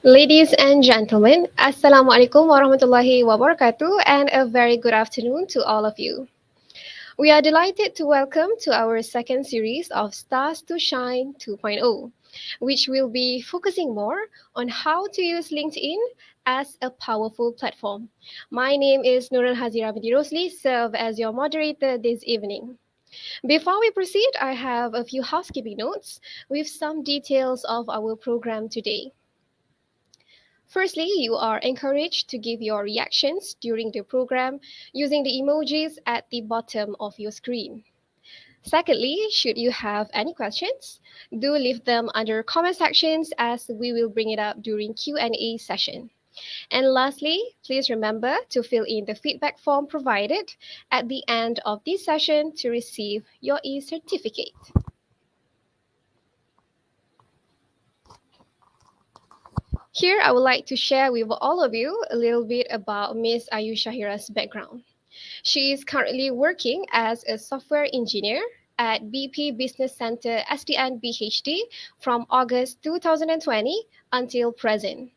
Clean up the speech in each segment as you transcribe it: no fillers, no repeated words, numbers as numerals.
Ladies and gentlemen, Assalamu alaikum warahmatullahi wabarakatuh, and a very good afternoon to all of you. We are delighted to welcome to our second series of Stars to Shine 2.0, which will be focusing more on how to use LinkedIn as a powerful platform. My name is Nurul Hazira binti Rosli, serve as your moderator this evening. Before we proceed, I have a few housekeeping notes with some details of our program today. Firstly, you are encouraged to give your reactions during the program using the emojis at the bottom of your screen. Secondly, should you have any questions, do leave them under comment sections as we will bring it up during Q&A session. And lastly, please remember to fill in the feedback form provided at the end of this session to receive your e-certificate. Here, I would like to share with all of you a little bit about Miss Ayu Shahira's background. She is currently working as a software engineer at BP Business Center SDN BHD from August 2020 until present.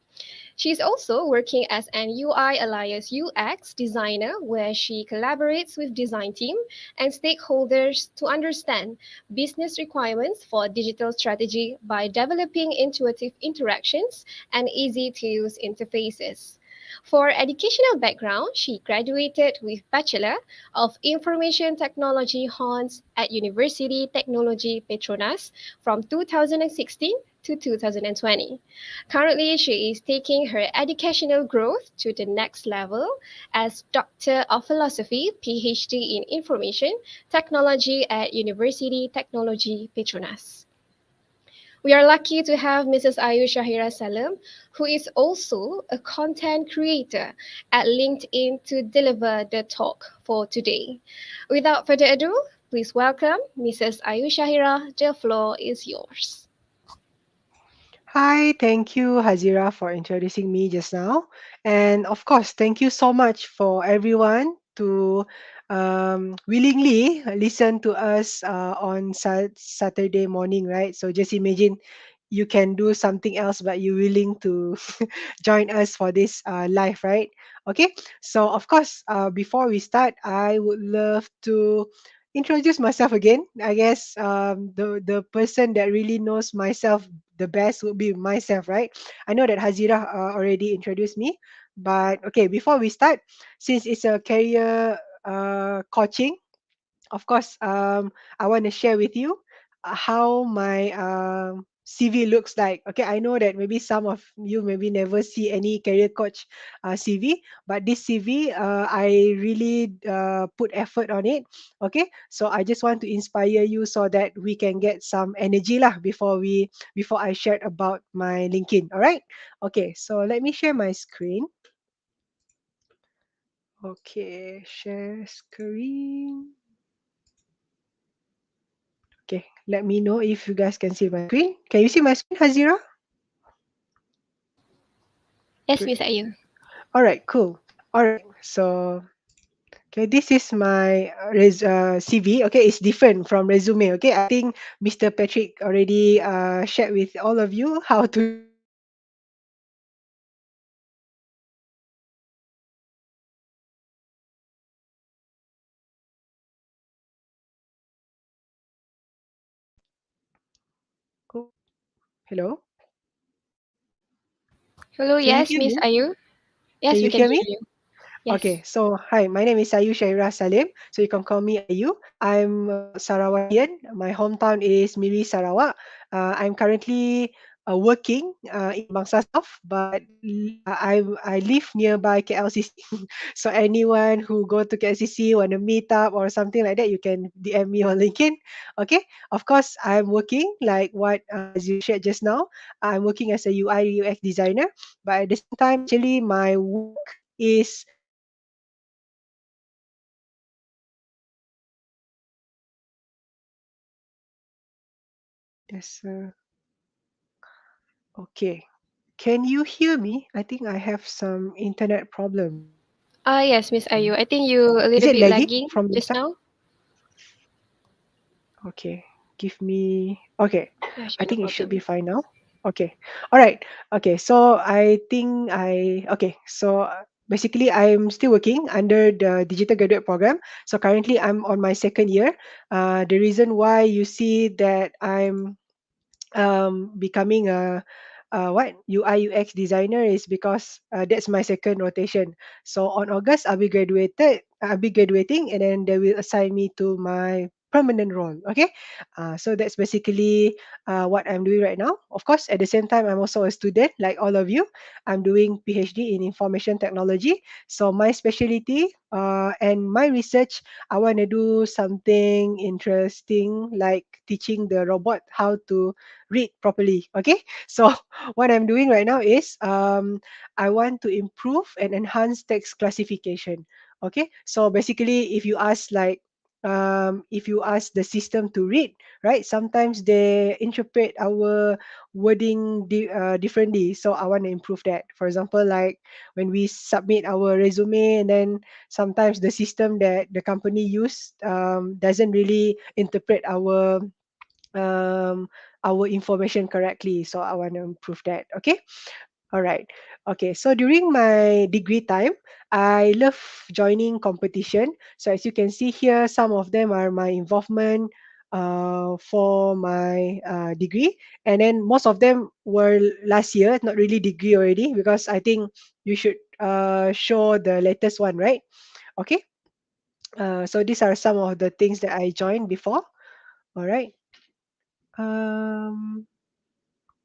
She's also working as an UI alias UX designer where she collaborates with design team and stakeholders to understand business requirements for digital strategy by developing intuitive interactions and easy to use interfaces. For educational background, she graduated with Bachelor of Information Technology Hons at University Technology Petronas from 2016 to 2020. Currently, she is taking her educational growth to the next level as Doctor of Philosophy, PhD in Information Technology at University Technology Petronas. We are lucky to have Mrs. Ayu Shahira Salam, who is also a content creator at LinkedIn to deliver the talk for today. Without further ado, please welcome Mrs. Ayu Shahira. The floor is yours. Hi, thank you, Hazira, for introducing me just now. And of course, thank you so much for everyone to willingly listen to us on Saturday morning, right? So just imagine you can do something else, but you're willing to join us for this live, right? Okay, so of course, before we start, I would love to introduce myself again. I guess the person that really knows myself the best would be myself, right? I know that Hazira already introduced me, but okay, before we start, since it's a career coaching, of course, I want to share with you how my CV looks like. Okay, I know that maybe some of you maybe never see any career coach CV, but this CV, I really put effort on it. Okay, so I just want to inspire you so that we can get some energy lah before I shared about my LinkedIn. All right. Okay, so let me share my screen. Okay, share screen. Okay, let me know if you guys can see my screen. Can you see my screen, Hazira? Yes, Great. Miss Ayu. All right, cool. All right, so okay, this is my CV. Okay, it's different from resume. Okay, I think Mr. Patrick already shared with all of you how to do the resume. Okay, so cool. Hello, Hello, can you yes, hear Miss me? Ayu. Can Yes, we you can hear hear me? you. Yes. Okay, so hi, my name is Ayu Shaira Salim. So you can call me Ayu. I'm Sarawatian. My hometown is Miri, Sarawak. I'm currently working in Bangsa South, but I live nearby KLCC. So anyone who go to KLCC want to meet up or something like that, you can DM me on LinkedIn. Okay, of course I'm working like what Azir shared just now. I'm working as a UI UX designer, but at the same time, actually my work is yes, okay. Can you hear me? I think I have some internet problem. Yes, Miss Mm. Ayu. I think you a Is little it bit lagging lagging from your just side? now. Okay, give me. Okay, Yeah, I sure, no think it should be problem. fine now. Okay, all right. Okay, so I think I. Okay, so basically, I'm still working under the digital graduate program. So currently, I'm on my second year. The reason why you see that I'm becoming a what UI UX designer is because that's my second rotation. So on August I'll be graduated. I'll be graduating, and then they will assign me to my permanent role. Okay, so that's basically what I'm doing right now. Of course, at the same time, I'm also a student like all of you. I'm doing PhD in information technology. So my specialty and my research, I want to do something interesting like teaching the robot how to read properly. Okay, so what I'm doing right now is I want to improve and enhance text classification. Okay, so basically, if you ask the system to read, right, sometimes they interpret our wording differently. So I want to improve that. For example, like when we submit our resume, and then sometimes the system that the company use doesn't really interpret um, our information correctly. So I want to improve that. Okay. All right. Okay. So during my degree time, I love joining competition. So as you can see here, some of them are my involvement for my degree, and then most of them were last year, not really degree already, because I think you should show the latest one, right? Okay. So these are some of the things that I joined before. All right. Um,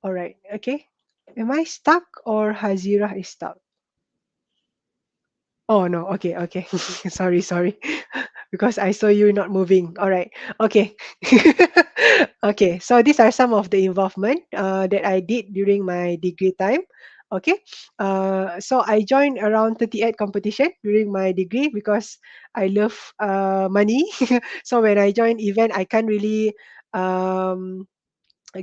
All right. Okay. Am I stuck or Hazira is stuck? Oh no. Okay. Okay. Sorry. Sorry. Because I saw you not moving. All right. Okay. Okay. So these are some of the involvement that I did during my degree time. Okay. So I joined around 38 competition during my degree because I love money. So when I join event, I can't really um,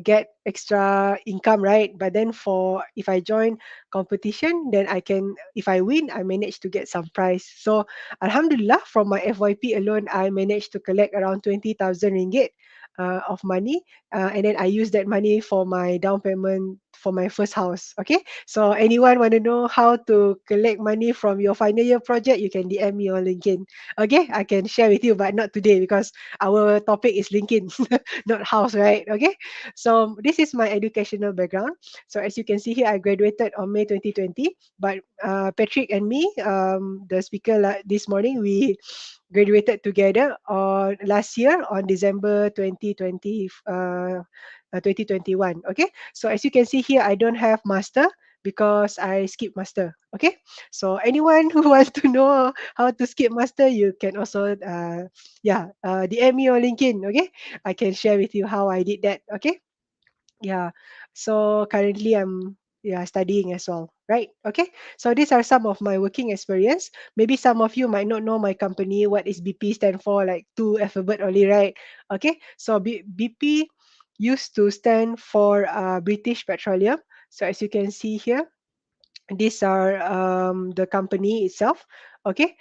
get extra income, right? But then for if I join competition, then I can, if I win, I manage to get some prize. So alhamdulillah, from my FYP alone, I managed to collect around 20,000 ringgit of money, and then I use that money for my down payment for my first house. Okay, so anyone want to know how to collect money from your final year project, you can DM me on LinkedIn. Okay, I can share with you, but not today because our topic is LinkedIn, not house, right? Okay, so this is my educational background. So as you can see here, I graduated on May 2020. But Patrick and me, the speaker this morning, we graduated together on last year on December 2020, 2021. Okay, so as you can see here, I don't have master because I skip master. Okay, so anyone who wants to know how to skip master, you can also DM me on LinkedIn. Okay, I can share with you how I did that. Okay, yeah. So currently I'm studying as well. Right. Okay. So these are some of my working experience. Maybe some of you might not know my company. What is BP stand for? Like two alphabet only, right? Okay. So BP used to stand for British Petroleum. So as you can see here, these are the company itself. Okay.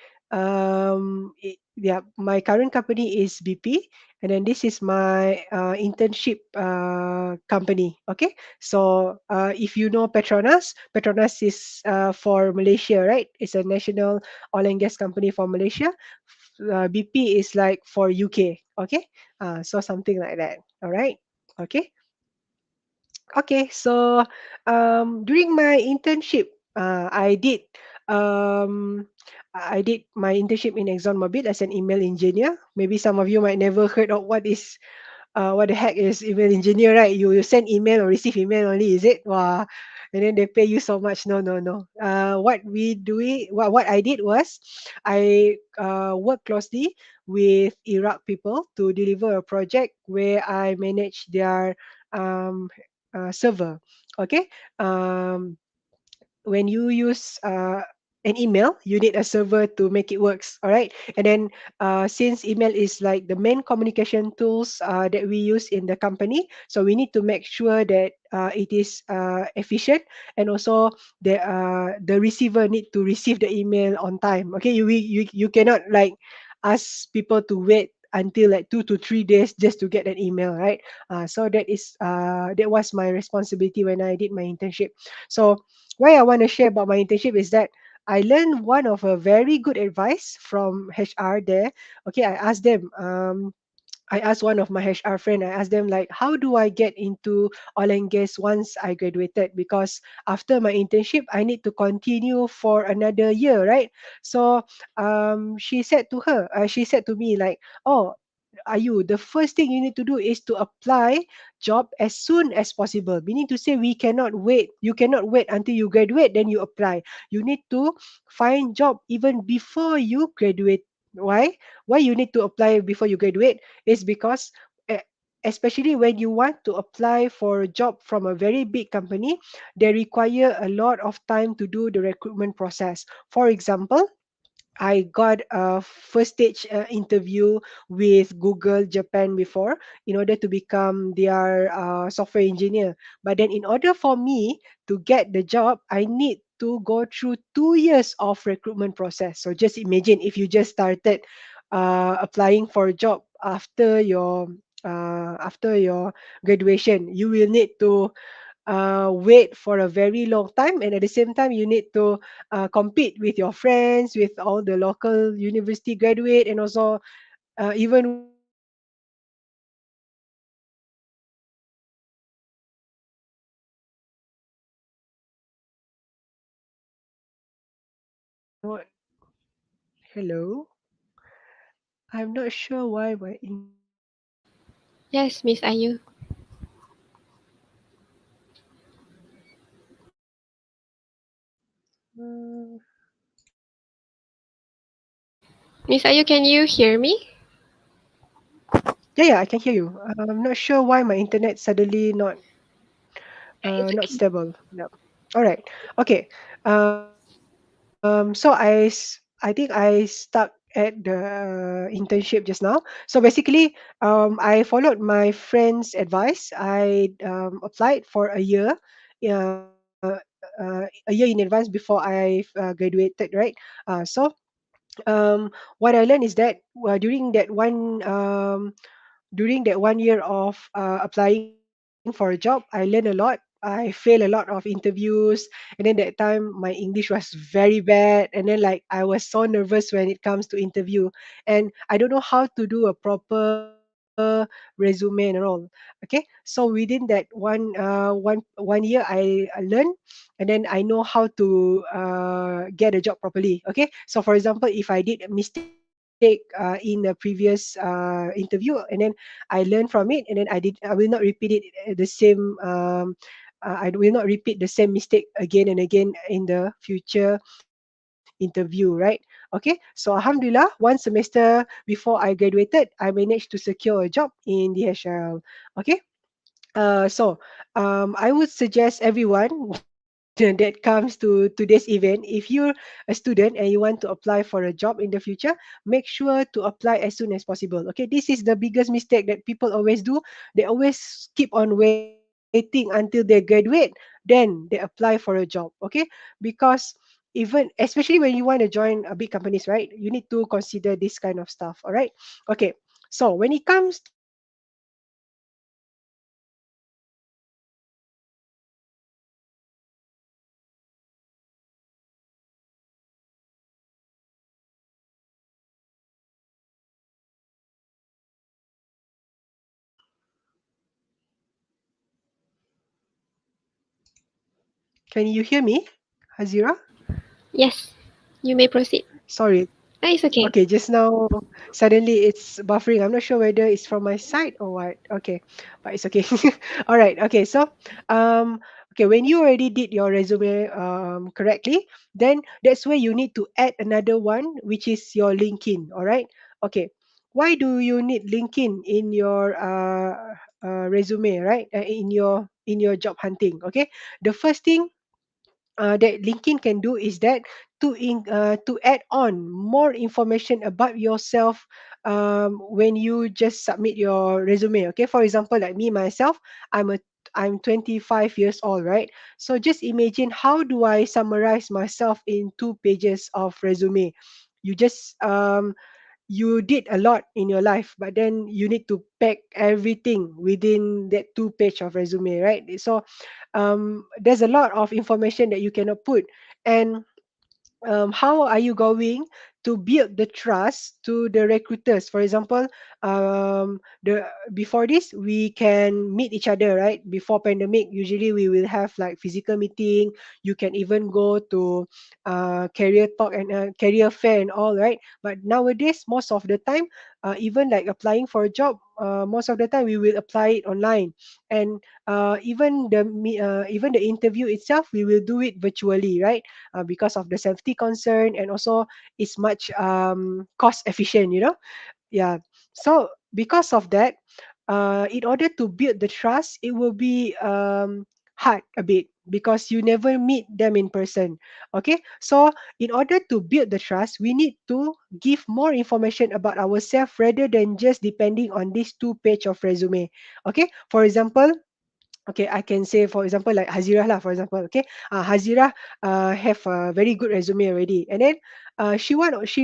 My current company is BP, and then this is my internship company. Okay, so if you know Petronas, Petronas is for Malaysia, right? It's a national oil and gas company for Malaysia. BP is like for UK. Okay, so something like that. All right. Okay. Okay, so during my internship, um, I did my internship in ExxonMobil as an email engineer. Maybe some of you might never heard of what the heck is email engineer, right? You send email or receive email only, is it? Wow. And then they pay you so much. No, no, no. What I did was I worked closely with Iraq people to deliver a project where I manage their um, server. Okay. Um, when you use an email, you need a server to make it works. All right. And then since email is like the main communication tools that we use in the company, so we need to make sure that it is efficient, and also the receiver need to receive the email on time. Okay, you cannot like ask people to wait until like 2 to 3 days just to get an email, right? So that was my responsibility when I did my internship. So why I want to share about my internship is that I learned one of a very good advice from HR there. Okay, I asked one of my HR friend, I asked them like, how do I get into oil and gas once I graduated? Because after my internship, I need to continue for another year, right? So she said to me like, oh, Ayu, the first thing you need to do is to apply job as soon as possible. Meaning to say, we cannot wait. You cannot wait until you graduate, then you apply. You need to find job even before you graduate. Why? Why you need to apply before you graduate? Is because eh, especially when you want to apply for a job from a very big company, they require a lot of time to do the recruitment process. For example, I got a first stage interview with Google Japan before in order to become their software engineer. But then, in order for me to get the job, I need to go through 2 years of recruitment process. So just imagine if you just started applying for a job after your graduation, you will need to wait for a very long time, and at the same time you need to compete with your friends, with all the local university graduate, and also even with what hello, I'm not sure why my Yes, Miss Ayu. uh, Miss Ayu, can you hear me? yeah, I can hear you. I'm not sure why my internet suddenly Yeah, it's not okay. stable. No. All right. Okay. I think I stuck at the internship just now. So basically, I followed my friend's advice. I applied for uh, a year in advance before I graduated, right? So what I learned is that during that 1 year of applying for a job, I learned a lot. I failed a lot of interviews, and then that time my English was very bad, and then like I was so nervous when it comes to interview, and I don't know how to do a proper resume and all. Okay, so within that one year, I learned, and then I know how to get a job properly. Okay, so for example, if I did a mistake in the previous interview, and then I learned from it, and then I will not repeat it the same. I will not repeat the same mistake again and again in the future interview, right? Okay, so alhamdulillah, one semester before I graduated, I managed to secure a job in DHL. Okay, so I would suggest everyone that comes to today's event, if you're a student and you want to apply for a job in the future, make sure to apply as soon as possible. Okay, this is the biggest mistake that people always do. They always keep on waiting until they graduate, then they apply for a job. Okay, because even especially when you want to join a big companies, right, you need to consider this kind of stuff. All right. Okay, so when it comes to can you hear me, Hazira? Yes, you may proceed. Sorry. Ah, it's okay. Okay, just now suddenly it's buffering. I'm not sure whether it's from my side or what. Okay, but it's okay. All right. Okay, so um, okay, when you already did your resume correctly, then that's where you need to add another one, which is your LinkedIn. All right. Okay. Why do you need LinkedIn in your resume, right? In your job hunting. Okay. The first thing that LinkedIn can do is that to add on more information about yourself when you just submit your resume. Okay, for example, like me myself, I'm a I'm 25 years old, right? So just imagine, how do I summarize myself in 2 pages of resume? You just you did a lot in your life, but then you need to pack everything within that 2 page of resume, right? So there's a lot of information that you cannot put. And how are you going to build the trust to the recruiters? For example, the before this we can meet each other, right? Before pandemic, usually we will have like physical meeting. You can even go to career talk and career fair and all, right? But nowadays, most of the time, even like applying for a job, most of the time we will apply it online. And even the interview itself, we will do it virtually, right? Because of the safety concern, and also it's much cost efficient, yeah. So because of that, in order to build the trust, it will be hard a bit because you never meet them in person. Okay, so in order to build the trust, we need to give more information about ourselves rather than just depending on these 2 page of resume. Okay, for example, okay, I can say, for example, like Hazira lah, for example. Okay, Hazira have a very good resume already, and then she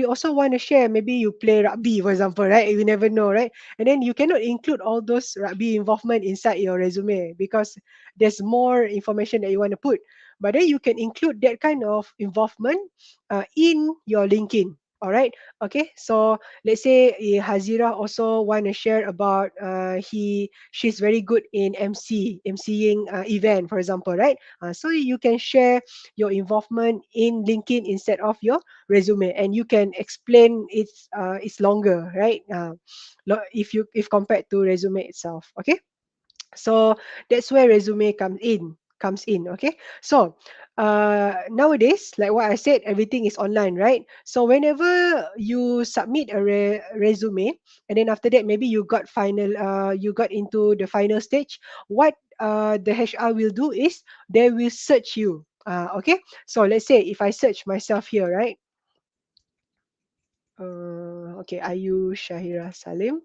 also want to share, maybe you play rugby, for example, right? You never know, right? And then you cannot include all those rugby involvement inside your resume because there's more information that you want to put. But then you can include that kind of involvement in your LinkedIn. All right. Okay. So let's say Hazira also want to share about she's very good in emceeing event, for example, right? So you can share your involvement in LinkedIn instead of your resume, and you can explain it's longer, right? If compared to resume itself. Okay, so that's where resume comes in. Okay, so nowadays, like what I said, everything is online, right? So whenever you submit a resume, and then after that, maybe you got into the final stage, what the HR will do is they will search you. Okay, so let's say if I search myself here, right? Okay, Ayu Shahira Salim.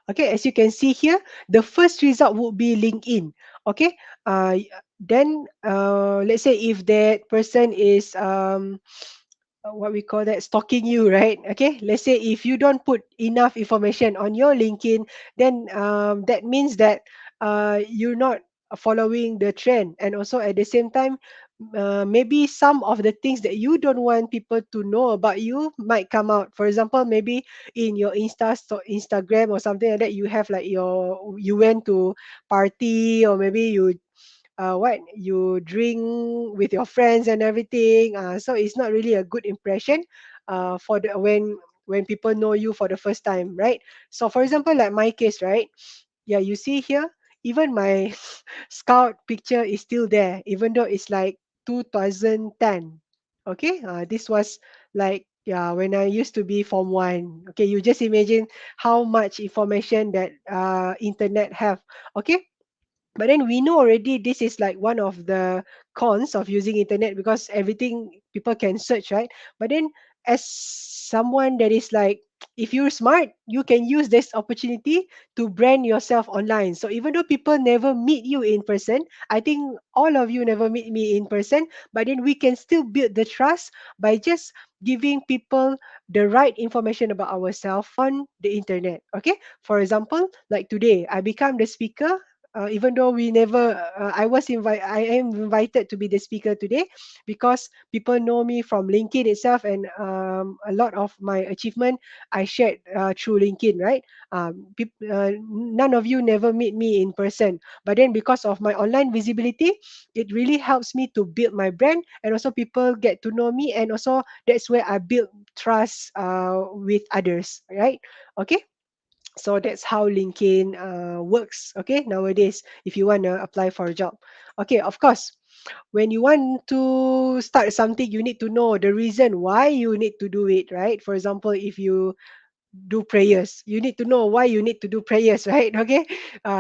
Okay, as you can see here, the first result would be LinkedIn. Okay, then let's say if that person is what we call that, stalking you, right? Okay, let's say if you don't put enough information on your LinkedIn, then that means that you're not following the trend, and also at the same time, maybe some of the things that you don't want people to know about you might come out. For example, maybe in your Instagram or something like that, you have like you went to party, or maybe you drink with your friends and everything. So it's not really a good impression for the when people know you for the first time, right? So for example, like my case, right? Yeah, you see here, even my scout picture is still there, even though it's like 2010. Okay, this was like, yeah, when I used to be form 1. Okay, you just imagine how much information that internet have. Okay, but then we know already this is like one of the cons of using internet, because everything people can search, right? But then, as someone that is like, if you're smart, you can use this opportunity to brand yourself online. So even though people never meet you in person, I think all of you never meet me in person, but then we can still build the trust by just giving people the right information about ourselves on the internet. Okay, for example, like today I become the speaker, even though we never I am invited to be the speaker today, because people know me from LinkedIn itself, and a lot of my achievement I shared through LinkedIn, right? None of you never meet me in person, but then because of my online visibility, it really helps me to build my brand, and also people get to know me, and also that's where I build trust with others, right? Okay, so that's how LinkedIn works. Okay, nowadays, if you want to apply for a job. Okay, of course, when you want to start something, you need to know the reason why you need to do it, right? For example, if you do prayers, you need to know why you need to do prayers, right? Okay,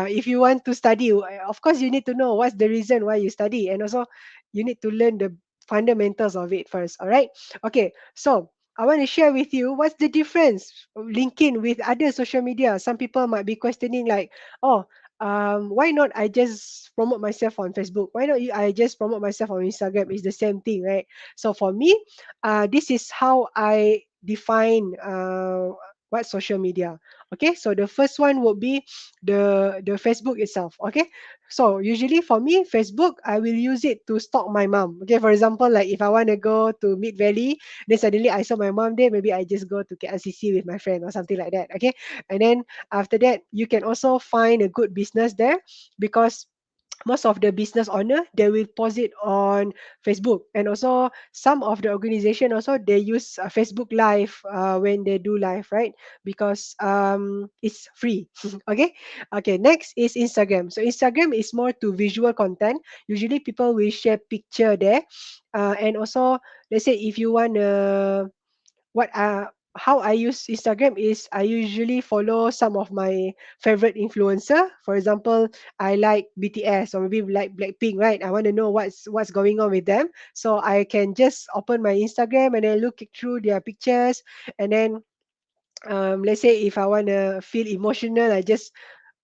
if you want to study, of course you need to know what's the reason why you study, and also you need to learn fundamentals of it first. All right. Okay. So I want to share with you what's the difference of LinkedIn with other social media. Some people might be questioning like, oh, why not I just promote myself on Facebook? Why not I just promote myself on Instagram? It's the same thing, right? So for me, this is how I define what social media. Okay, so the first one would be the Facebook itself. Okay, so usually for me, Facebook, I will use it to stalk my mom. Okay, for example, like if I want to go to Mid Valley, then suddenly I saw my mom there, maybe I just go to KLCC with my friend or something like that. Okay, and then after that, you can also find a good business there because most of the business owner they will post it on Facebook, and also some of the organization also they use Facebook live when they do live, right? Because it's free. Okay. Okay, next is Instagram. So Instagram is more to visual content. Usually people will share picture there, and also let's say if you want what how I use Instagram is I usually follow some of my favorite influencer. For example, I like BTS or maybe like Blackpink, right? I want to know what's going on with them. So I can just open my Instagram and then look through their pictures, and then let's say if I want to feel emotional, I just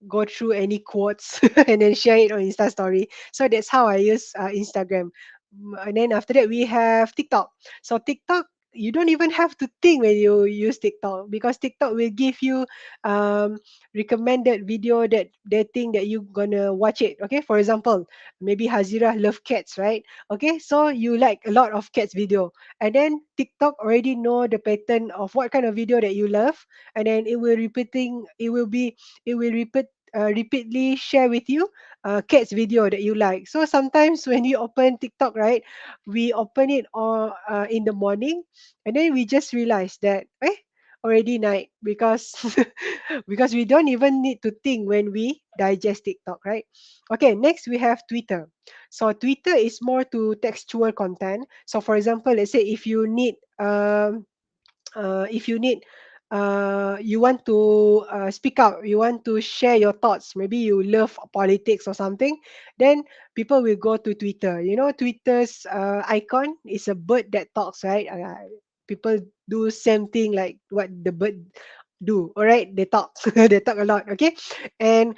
go through any quotes and then share it on Insta story. So that's how I use Instagram. And then after that we have TikTok. So TikTok, you don't even have to think when you use TikTok because TikTok will give you um, recommended video that they think that you gonna watch it. Okay, for example, maybe Hazira love cats, right? Okay, so you like a lot of cats video, and then TikTok already know the pattern of what kind of video that you love, and then it will repeatedly share with you cats video that you like. So sometimes when you open TikTok, right, we open it in the morning, and then we just realize that already night because because we don't even need to think when we digest TikTok, right? Okay, next we have Twitter. So Twitter is more to textual content. So for example, let's say if you need you want to speak out, you want to share your thoughts, maybe you love politics or something, then people will go to Twitter. You know, Twitter's icon is a bird that talks, right? People do same thing like what the bird do. All right, they talk. They talk a lot. Okay, and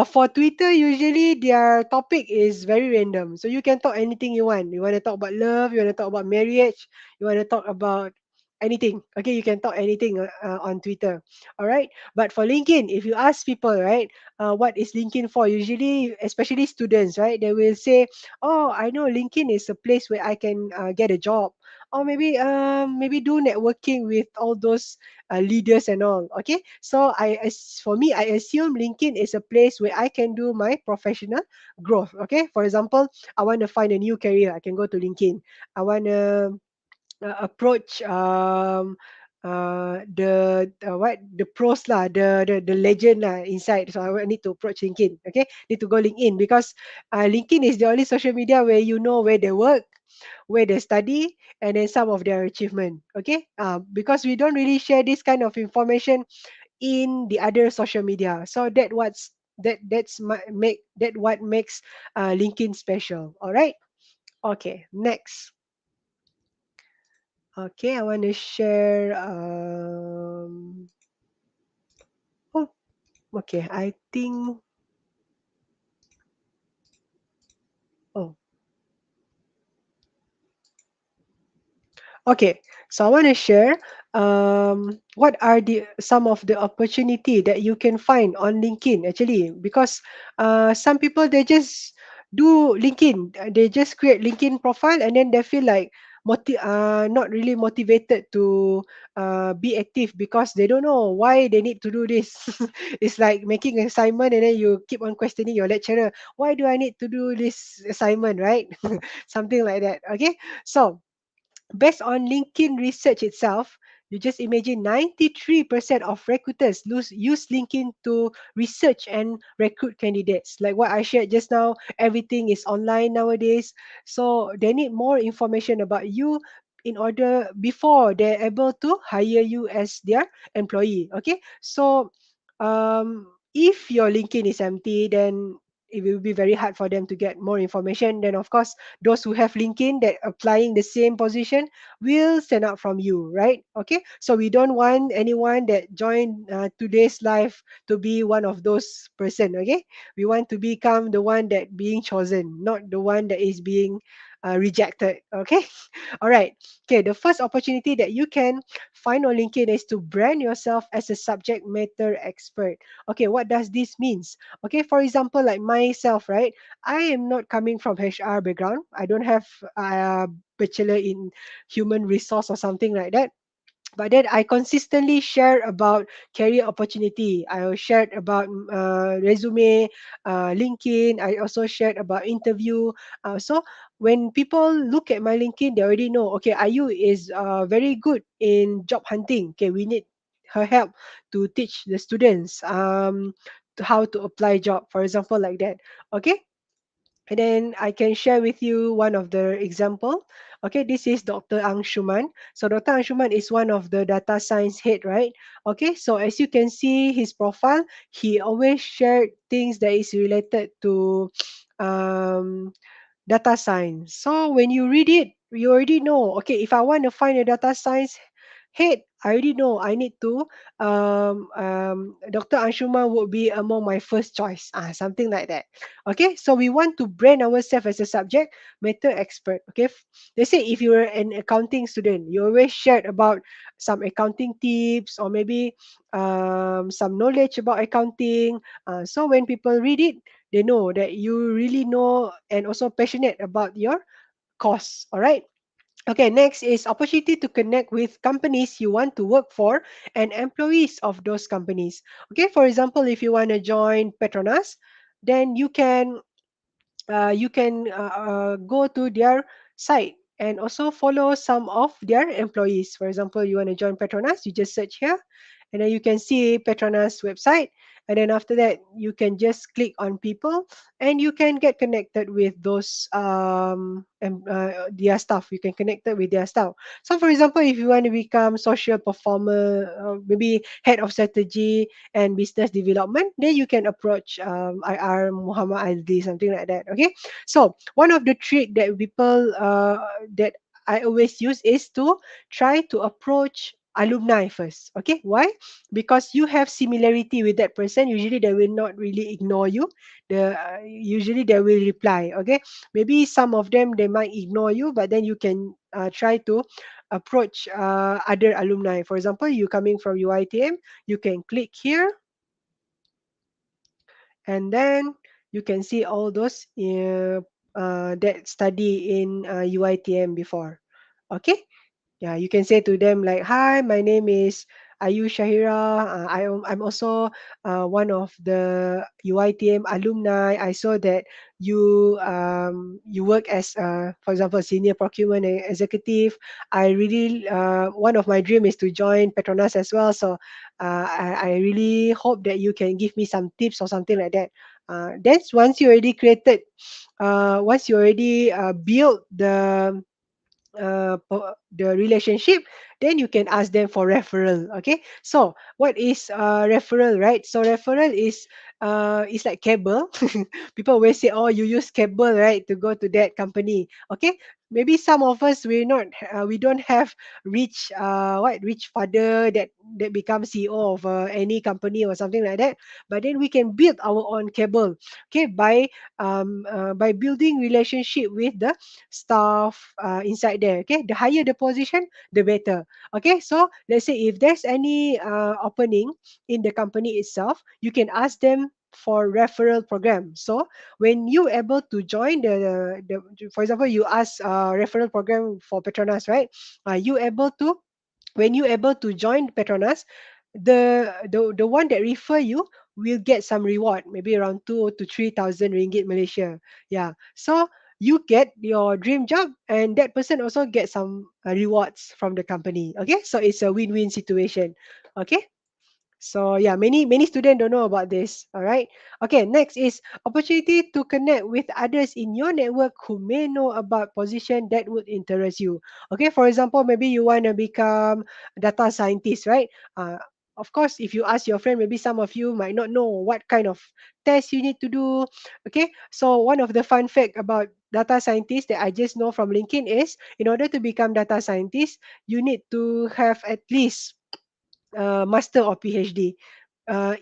for Twitter, usually their topic is very random, so you can talk anything you want. You want to talk about love, you want to talk about marriage, you want to talk about anything. Okay, you can talk anything on Twitter. All right, but for LinkedIn, if you ask people, right, what is LinkedIn for, usually especially students, right, they will say, oh, I know LinkedIn is a place where I can get a job, or maybe do networking with all those leaders and all. Okay, so for me, I assume LinkedIn is a place where I can do my professional growth. Okay, for example, I want to find a new career, I can go to LinkedIn. I want to approach what the pros lah, the legend lah inside. So I will need to approach LinkedIn. Okay, need to go LinkedIn because LinkedIn is the only social media where you know where they work, where they study, and then some of their achievement. Okay, because we don't really share this kind of information in the other social media. So that's what makes LinkedIn special. All right. Okay. Next. Okay, I want to share. Oh, okay. I think. Oh, okay. So I want to share. What are the some of the opportunity that you can find on LinkedIn actually? Because some people they just do LinkedIn. They just create LinkedIn profile and then they feel like not really motivated to be active because they don't know why they need to do this. It's like making an assignment and then you keep on questioning your lecturer. Why do I need to do this assignment, right? Something like that. Okay. So based on LinkedIn research itself, you just imagine 93% of recruiters use LinkedIn to research and recruit candidates. Like what I shared just now, everything is online nowadays. So they need more information about you in order before they're able to hire you as their employee. Okay. So if your LinkedIn is empty, then it will be very hard for them to get more information. Then of course, those who have LinkedIn that applying the same position will stand out from you, right? Okay, so we don't want anyone that joined today's live to be one of those person. Okay, we want to become the one that being chosen, not the one that is being rejected. Okay. All right. Okay, the first opportunity that you can find on LinkedIn is to brand yourself as a subject matter expert. Okay, what does this means? Okay, for example, like myself, right? I am not coming from HR background. I don't have a bachelor in human resource or something like that, but then I consistently share about career opportunity. I shared about resume, LinkedIn. I also shared about interview. So when people look at my LinkedIn, they already know, okay, Ayu is very good in job hunting. Okay, we need her help to teach the students to how to apply job, for example, like that. Okay, and then I can share with you one of the example. Okay, this is Dr. Ang Shuman. So Dr. Ang Shuman is one of the data science head, right? Okay, so as you can see his profile, he always shared things that is related to um, data science. So when you read it, you already know, okay, if I want to find a data science head, I already know I need to Dr. Anshuma would be among my first choice. Something like that. Okay, so we want to brand ourselves as a subject matter expert. Okay, let's say if you're an accounting student, you always shared about some accounting tips or maybe some knowledge about accounting. So when people read it, they know that you really know and also passionate about your course. All right. Okay, next is opportunity to connect with companies you want to work for and employees of those companies. Okay, for example, if you want to join Petronas, then you can go to their site and also follow some of their employees. For example, you want to join Petronas, you just search here, and then you can see Petronas website. And then after that, you can just click on people, and you can get connected with those their staff. You can connect it with their staff. So, for example, if you want to become social performer, maybe head of strategy and business development, then you can approach IR Muhammad Azli, something like that. Okay, so one of the trick that people that I always use is to try to approach alumni first. Okay, why? Because you have similarity with that person. Usually they will not really ignore you. Usually they will reply. Okay, maybe some of them they might ignore you, but then you can try to approach other alumni. For example, you coming from UITM, you can click here, and then you can see all those that study in UITM before. Okay, yeah, you can say to them like, "Hi, my name is Ayu Shahira. I'm also one of the UITM alumni. I saw that you work as, for example, senior procurement executive. I really one of my dream is to join Petronas as well. So I really hope that you can give me some tips or something like that." That's once you already created, once you already built the relationship, then you can ask them for referral. Okay, so what is referral, right? So referral is like cable. People always say, oh, you use cable, right, to go to that company. Okay, maybe some of us we don't have rich father that becomes CEO of any company or something like that, but then we can build our own cable. Okay, by building relationship with the staff inside there. Okay, the higher the position, the better. Okay, so let's say if there's any opening in the company itself, you can ask them for referral program. So when you able to join the for example, you ask referral program for Petronas, right? You able to When you able to join Petronas, the one that refer you will get some reward, maybe around 2 to 3 thousand ringgit Malaysia. Yeah, so you get your dream job, and that person also get some rewards from the company. Okay, so it's a win-win situation. Okay, so yeah, many students don't know about this. All right. Okay, next is opportunity to connect with others in your network who may know about position that would interest you. Okay, for example, maybe you want to become data scientist, right? Of course, if you ask your friend, maybe some of you might not know what kind of test you need to do. Okay, so one of the fun fact about data scientists that I just know from LinkedIn is, in order to become data scientist, you need to have at least master or PhD.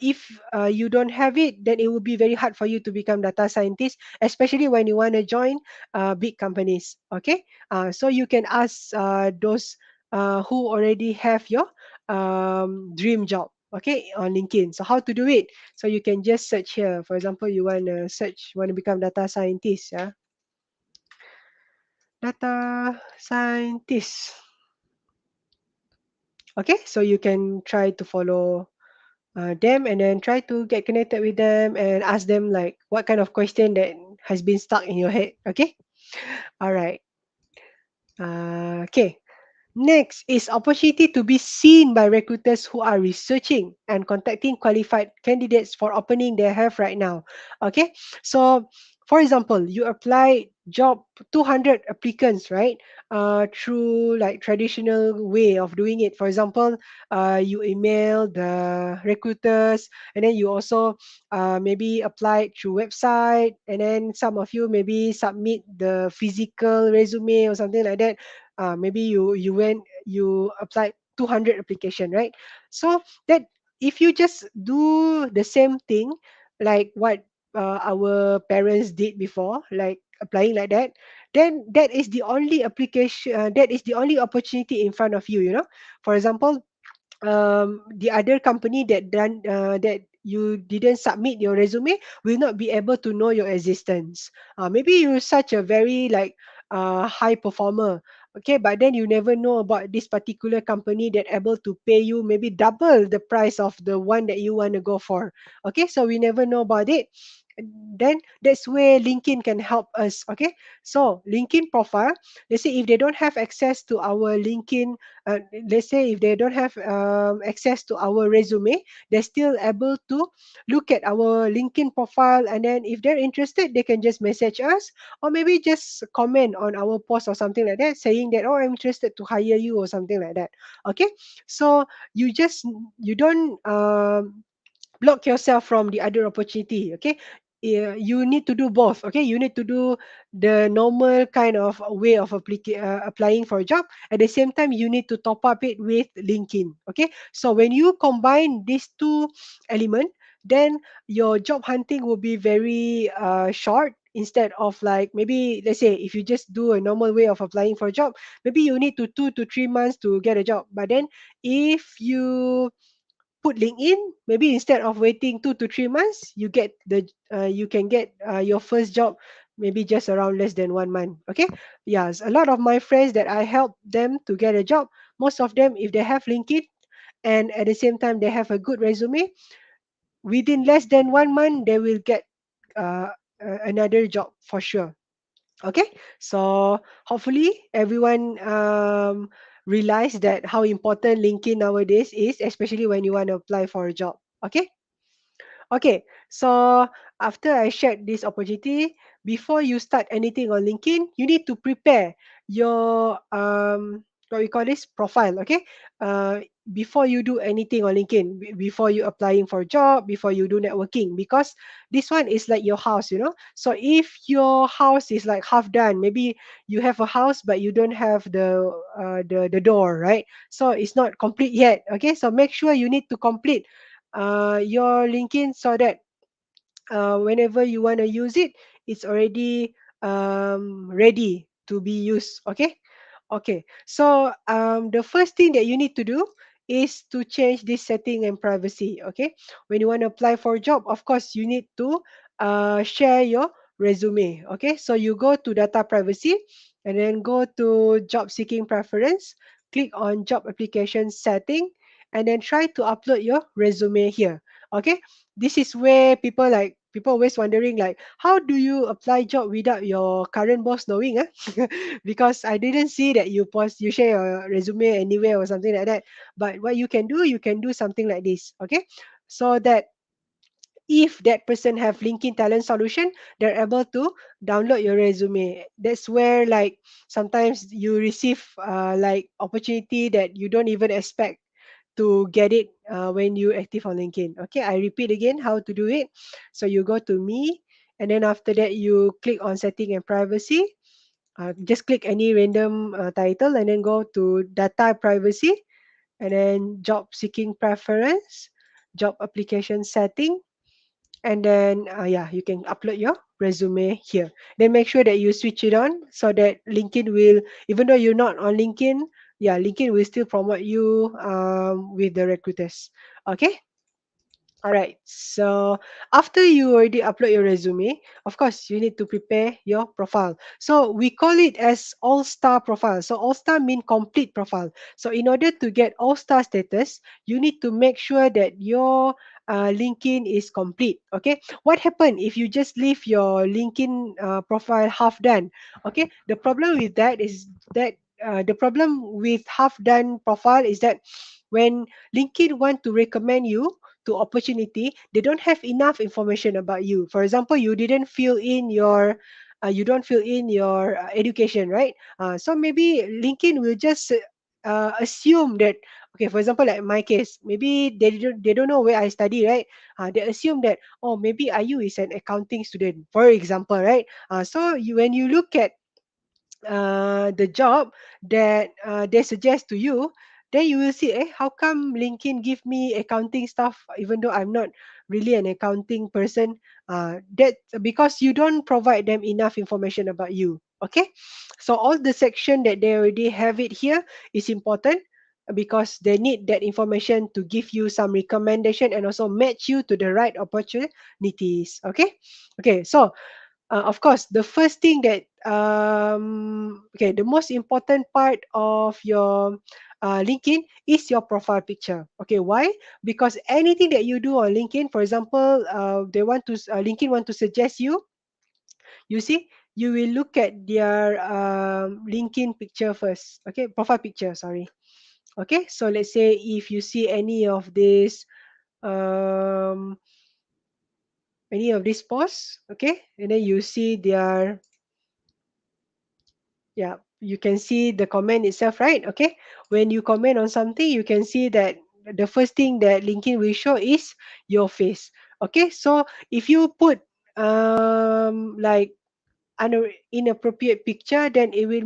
If you don't have it, then it will be very hard for you to become data scientist, especially when you want to join big companies. Okay, so you can ask those who already have your dream job. Okay, on LinkedIn. So how to do it? So you can just search here. For example, you want to search, want to become data scientist. Yeah, data scientist. Okay, so you can try to follow them and then try to get connected with them and ask them like what kind of question that has been stuck in your head. Okay, all right. Okay, next is opportunity to be seen by recruiters who are researching and contacting qualified candidates for opening they have right now. Okay, so for example, you apply job 200 applicants, right? Through like traditional way of doing it. For example, you email the recruiters, and then you also maybe apply through website, and then some of you maybe submit the physical resume or something like that. Maybe you applied 200 application, right? So that if you just do the same thing like what our parents did before, like applying like that, then that is the only application, that is the only opportunity in front of you, you know. For example, the other company that done that you didn't submit your resume will not be able to know your existence. Maybe you're such a very like high performer, okay, but then you never know about this particular company that able to pay you maybe double the price of the one that you want to go for. Okay, so we never know about it. Then that's where LinkedIn can help us. Okay, so LinkedIn profile, let's say if they don't have access to our LinkedIn, let's say if they don't have access to our resume, they're still able to look at our LinkedIn profile, and then if they're interested, they can just message us, or maybe just comment on our post or something like that, saying that, oh, I'm interested to hire you or something like that. Okay, so you just, you don't block yourself from the other opportunity. Okay, yeah, you need to do both. Okay, you need to do the normal kind of way of applying for a job. At the same time, you need to top up it with LinkedIn. Okay, so when you combine these two elements, then your job hunting will be very short, instead of like maybe let's say if you just do a normal way of applying for a job, maybe you need to 2 to 3 months to get a job. But then if you put LinkedIn, maybe instead of waiting 2 to 3 months, you get the you can get your first job maybe just around less than 1 month. Okay, yes, a lot of my friends that I help them to get a job, most of them, if they have LinkedIn and at the same time they have a good resume, within less than 1 month they will get uh, another job for sure. Okay, so hopefully everyone realize that how important LinkedIn nowadays is, especially when you want to apply for a job. Okay. Okay, so after I shared this opportunity, before you start anything on LinkedIn, you need to prepare your what we call this profile. Okay, before you do anything on LinkedIn, before you applying for a job, before you do networking, because this one is like your house, you know. So if your house is like half done, maybe you have a house but you don't have the door, right? So it's not complete yet. Okay, so make sure you need to complete your LinkedIn so that whenever you want to use it, it's already ready to be used. Okay. Okay, so the first thing that you need to do is to change this setting and privacy. Okay, when you want to apply for a job, of course, you need to share your resume. Okay, so you go to data privacy and then go to job seeking preference, click on job application setting, and then try to upload your resume here. Okay, this is where people always wondering like, how do you apply job without your current boss knowing? Because I didn't see that you share your resume anywhere or something like that. But what you can do something like this. Okay, so that if that person have LinkedIn talent solution, they're able to download your resume. That's where like sometimes you receive like opportunity that you don't even expect. to get it when you active on LinkedIn. Okay, I repeat again how to do it. So you go to me, and then after that you click on setting and privacy. Just click any random title and then go to data privacy, and then job seeking preference, job application setting, and then yeah, you can upload your resume here. Then make sure that you switch it on so that LinkedIn will, even though you're not on LinkedIn, yeah, LinkedIn will still promote you with the recruiters. Okay. All right. So after you already upload your resume, of course, you need to prepare your profile. So we call it as all-star profile. So all-star mean complete profile. So in order to get all-star status, you need to make sure that your LinkedIn is complete. Okay. What happened if you just leave your LinkedIn profile half done? Okay. The problem with half done profile is that when LinkedIn want to recommend you to opportunity, they don't have enough information about you. For example, you don't fill in your education, right? So maybe LinkedIn will just assume that, okay, for example, like my case, maybe they don't know where I study, right? They assume that, oh, maybe IU is an accounting student, for example, right? So when you look at the job that they suggest to you, then you will see, how come LinkedIn give me accounting stuff even though I'm not really an accounting person? That because you don't provide them enough information about you. Okay, so all the section that they already have it here is important because they need that information to give you some recommendation and also match you to the right opportunities. Okay, so of course, the first thing that okay, the most important part of your LinkedIn is your profile picture. Okay, why? Because anything that you do on LinkedIn, for example, LinkedIn want to suggest you. You see, you will look at their LinkedIn picture first. Okay, profile picture. Sorry. Okay, so let's say if you see um, any of these posts, okay, and then you see their, yeah, you can see the comment itself, right? Okay, when you comment on something, you can see that the first thing that LinkedIn will show is your face. Okay, so if you put like inappropriate picture, then it will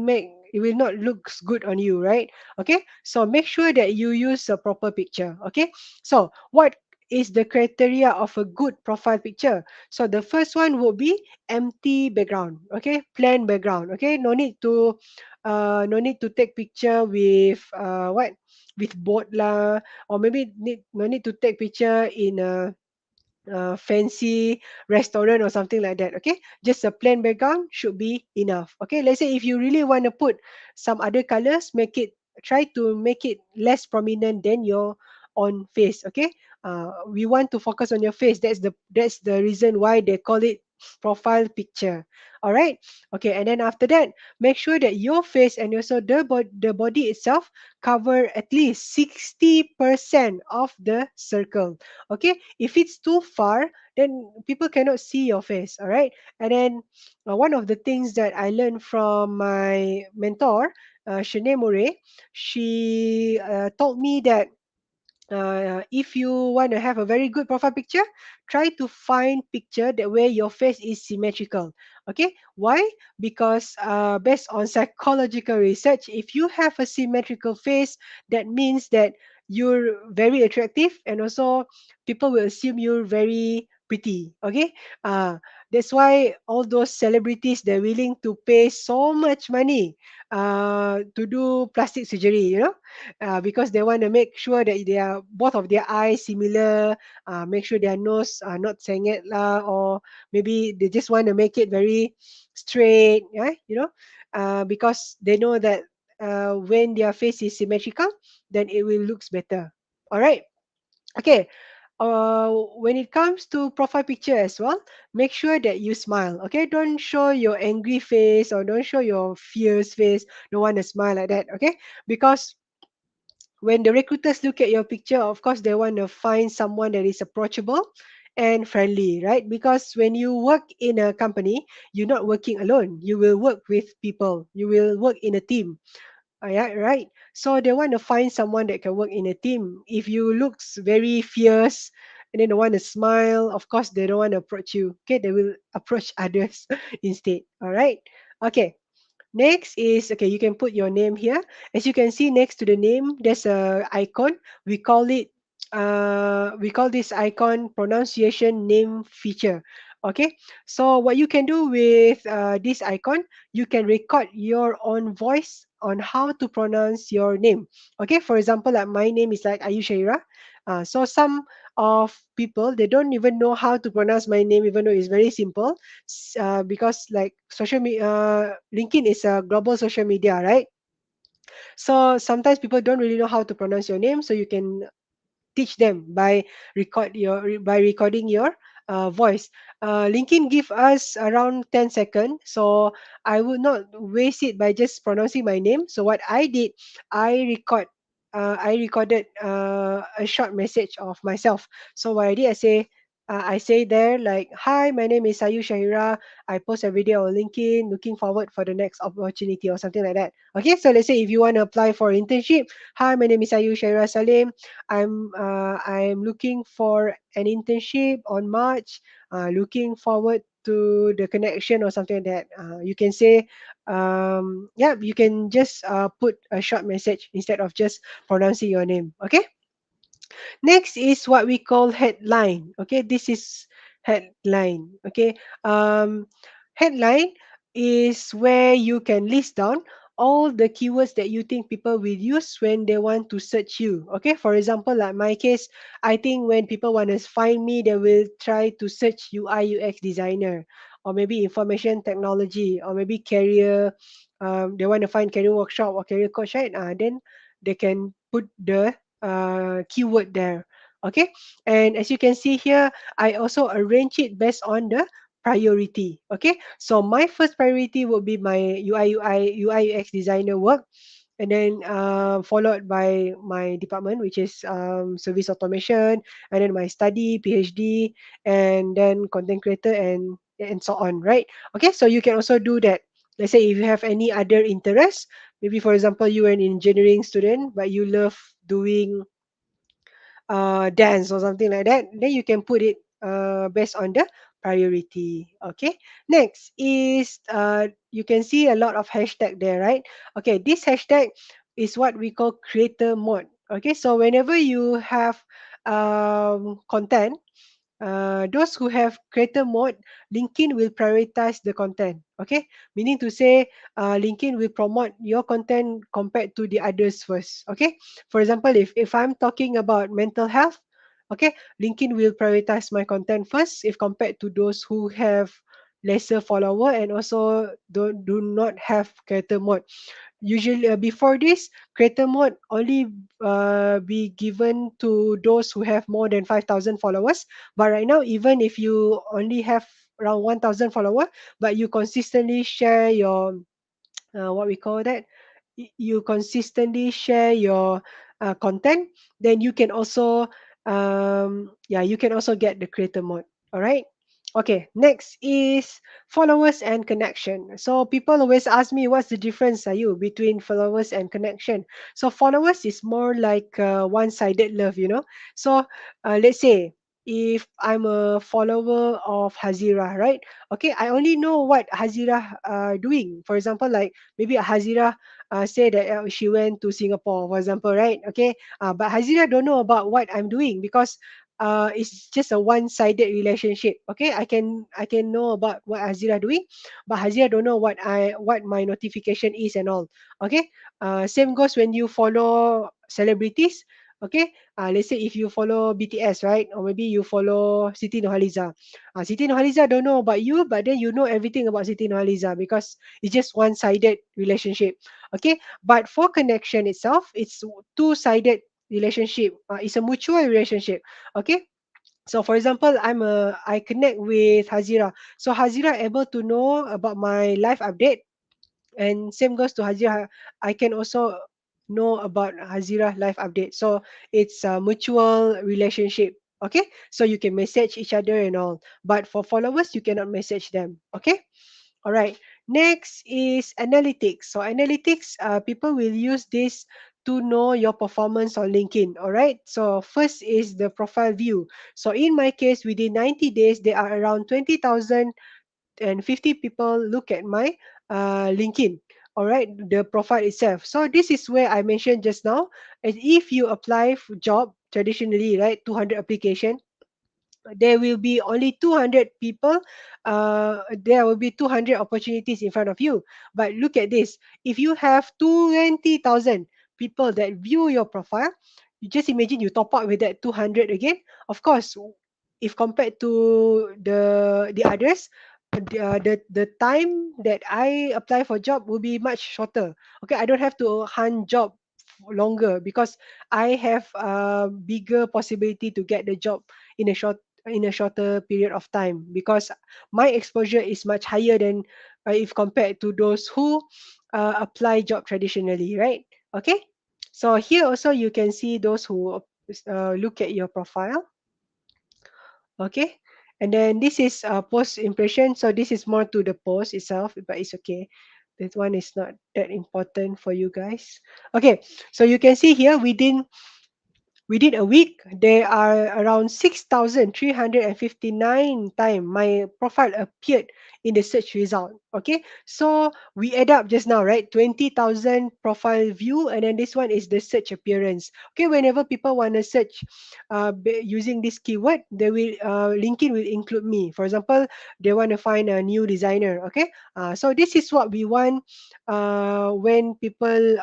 not looks good on you, right? Okay, so make sure that you use a proper picture. Okay, so what is the criteria of a good profile picture? So the first one would be empty background. Okay, plain background. Okay, no need to take picture with what, with board lah, or maybe no need to take picture in a fancy restaurant or something like that. Okay, just a plain background should be enough. Okay, let's say if you really want to put some other colors, try to make it less prominent than your on face. Okay, we want to focus on your face. That's the reason why they call it profile picture. All right. Okay, and then after that, make sure that your face and also the body itself cover at least 60% of the circle. Okay, if it's too far, then people cannot see your face. All right. And then one of the things that I learned from my mentor, Shanae Murray, she told me that if you want to have a very good profile picture, try to find picture that where your face is symmetrical. Okay, why? Because based on psychological research, if you have a symmetrical face, that means that you're very attractive, and also people will assume you're very pretty. Okay, uh, that's why all those celebrities, they're willing to pay so much money to do plastic surgery, because they want to make sure that they are both of their eyes similar, make sure their nose are not sengit lah, or maybe they just want to make it very straight, yeah, because they know that when their face is symmetrical, then it will looks better. All right. Okay. When it comes to profile picture as well, make sure that you smile. Okay, don't show your angry face or don't show your fierce face. Don't want to smile like that. Okay, because when the recruiters look at your picture, of course, they want to find someone that is approachable and friendly, right? Because when you work in a company, you're not working alone. You will work with people. You will work in a team. Yeah, right. So they want to find someone that can work in a team. If you looks very fierce and then they want to smile, of course they don't want to approach you. Okay, they will approach others instead. All right. Okay. Next is okay, you can put your name here. As you can see next to the name, there's a icon. We call it we call this icon pronunciation name feature. Okay, so what you can do with this icon, you can record your own voice on how to pronounce your name. Okay, for example, like my name is like Ayushaira. So some of people they don't even know how to pronounce my name, even though it's very simple because like LinkedIn is a global social media, right? So sometimes people don't really know how to pronounce your name, so you can teach them by recording your voice. LinkedIn give us around 10 seconds, so I would not waste it by just pronouncing my name. So what I did, I record. I recorded a short message of myself. So what I did, I say there like, "Hi, my name is Sayu Shahira. I post every day on LinkedIn. Looking forward for the next opportunity," or something like that. Okay, so let's say if you want to apply for internship, "Hi, my name is Sayu Shahira Salim. I'm looking for an internship on March. Looking forward to the connection," or something like that. You can say, yeah, you can just put a short message instead of just pronouncing your name. Okay. Next is what we call headline. Okay, this is headline. Okay, headline is where you can list down all the keywords that you think people will use when they want to search you. Okay, for example, like my case, I think when people want to find me, they will try to search UI UX designer, or maybe information technology, or maybe career. They want to find career workshop or career coach, right? Then they can put the keyword there. Okay, and as you can see here, I also arrange it based on the priority. Okay, so my first priority will be my UI UX designer work, and then followed by my department, which is service automation, and then my study PhD, and then content creator, and so on, right? Okay, so you can also do that. Let's say if you have any other interest, maybe for example you are an engineering student but you love doing dance or something like that, then you can put it based on the priority. Okay, next is you can see a lot of hashtag there, right? Okay, this hashtag is what we call creator mode. Okay, so whenever you have content, those who have creator mode, LinkedIn will prioritize the content. Okay, meaning to say, LinkedIn will promote your content compared to the others first. Okay, for example, if I'm talking about mental health, okay, LinkedIn will prioritize my content first if compared to those who have lesser follower and also do not have creator mode. Usually before this, creator mode only be given to those who have more than 5,000 followers, but right now even if you only have around 1,000 follower but you consistently share your what we call that, you consistently share your content, then you can also yeah, you can also get the creator mode. All right. Okay, next is followers and connection. So people always ask me, what's the difference, are you, between followers and connection? So followers is more like one-sided love, you know. So let's say if I'm a follower of Hazira, right? Okay, I only know what Hazira doing. For example, like maybe Hazira say that she went to Singapore, for example, right? Okay, but Hazira don't know about what I'm doing because it's just a one-sided relationship. Okay, I can know about what Hazira doing, but Hazira don't know what my notification is and all. Okay, same goes when you follow celebrities. Okay, let's say if you follow BTS, right, or maybe you follow Siti Nurhaliza. Siti Nurhaliza don't know about you, but then you know everything about Siti Nurhaliza because it's just one-sided relationship. Okay, but for connection itself, it's two-sided relationship. It's a mutual relationship. Okay, so for example, I connect with Hazira, so Hazira able to know about my life update, and same goes to Hazira. I can also know about Hazira life update. So it's a mutual relationship. Okay, so you can message each other and all, but for followers you cannot message them. Okay, all right. Next is analytics. So analytics, people will use this to know your performance on LinkedIn. All right. So first is the profile view. So in my case, within 90 days, there are around 20,000 and 50 people look at my LinkedIn. All right, the profile itself. So this is where I mentioned just now. As if you apply for job traditionally, right, 200 application, there will be only 200 people, there will be 200 opportunities in front of you. But look at this, if you have 20,000 people that view your profile, you just imagine you top up with that 200 again. Of course, if compared to the others, the time that I apply for job will be much shorter. Okay, I don't have to hunt job longer because I have a bigger possibility to get the job in a shorter period of time, because my exposure is much higher than, if compared to those who apply job traditionally, right? Okay, so here also you can see those who look at your profile. Okay, and then this is post impression, so this is more to the post itself, but it's okay, that one is not that important for you guys. Okay, so you can see here, within a week, there are around 6,359 times my profile appeared in the search result. Okay, so we add up just now, right? 20,000 profile view, and then this one is the search appearance. Okay, whenever people want to search using this keyword, they will LinkedIn will include me. For example, they want to find a new designer. Okay, so this is what we want when people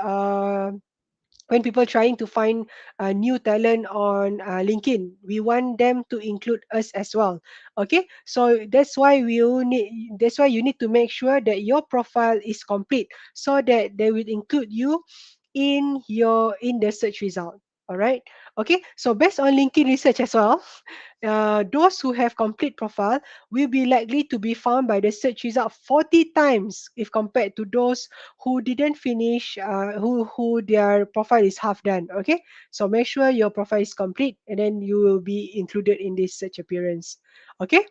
trying to find new talent on LinkedIn. We want them to include us as well. Okay, so that's why you need to make sure that your profile is complete, so that they will include you in the search result. All right. Okay, so based on LinkedIn research as well, those who have complete profile will be likely to be found by the search result 40 times if compared to those who didn't finish, who their profile is half done. Okay, so make sure your profile is complete, and then you will be included in this search appearance. Okay.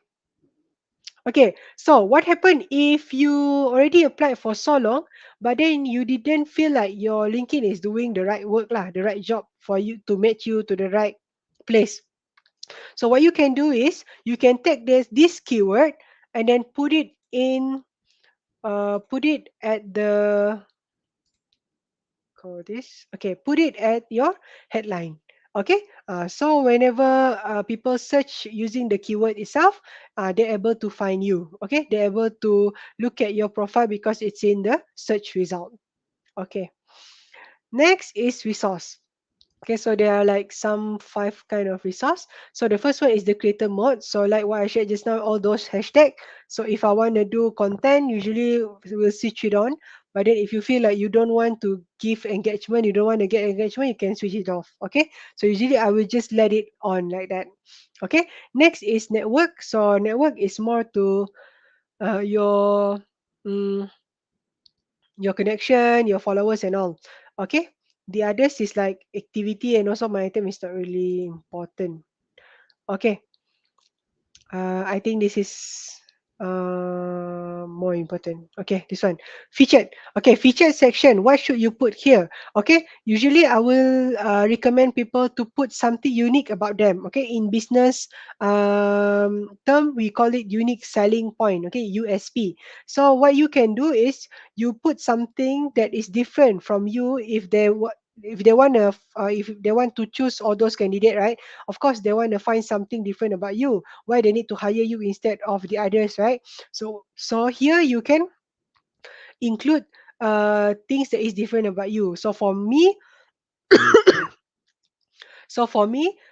Okay, so what happened if you already applied for so long, but then you didn't feel like your LinkedIn is doing the right work lah, the right job for you to match you to the right place? So what you can do is you can take this keyword and then put it at the call this okay put it at your headline. Okay, so whenever people search using the keyword itself, they're able to find you. Okay, they're able to look at your profile because it's in the search result. Okay, next is resource. Okay, so there are like some five kind of resource. So the first one is the creator mode. So like what I shared just now, all those hashtag. So if I want to do content, usually we'll switch it on. But then if you feel like you don't want to give engagement, you don't want to get engagement, you can switch it off. Okay, so usually I will just let it on like that. Okay, next is network. So network is more to your mm, your connection, your followers and all. Okay. The others is like activity, and also my item is not really important. Okay. I think this is more important. Okay, this one. Featured. Okay, featured section. What should you put here? Okay, usually I will recommend people to put something unique about them. Okay, in business term, we call it unique selling point. Okay, USP. So what you can do is you put something that is different from you. If they want to choose all those candidate, right? Of course they want to find something different about you, why they need to hire you instead of the others, right? So here you can include things that is different about you. So for me,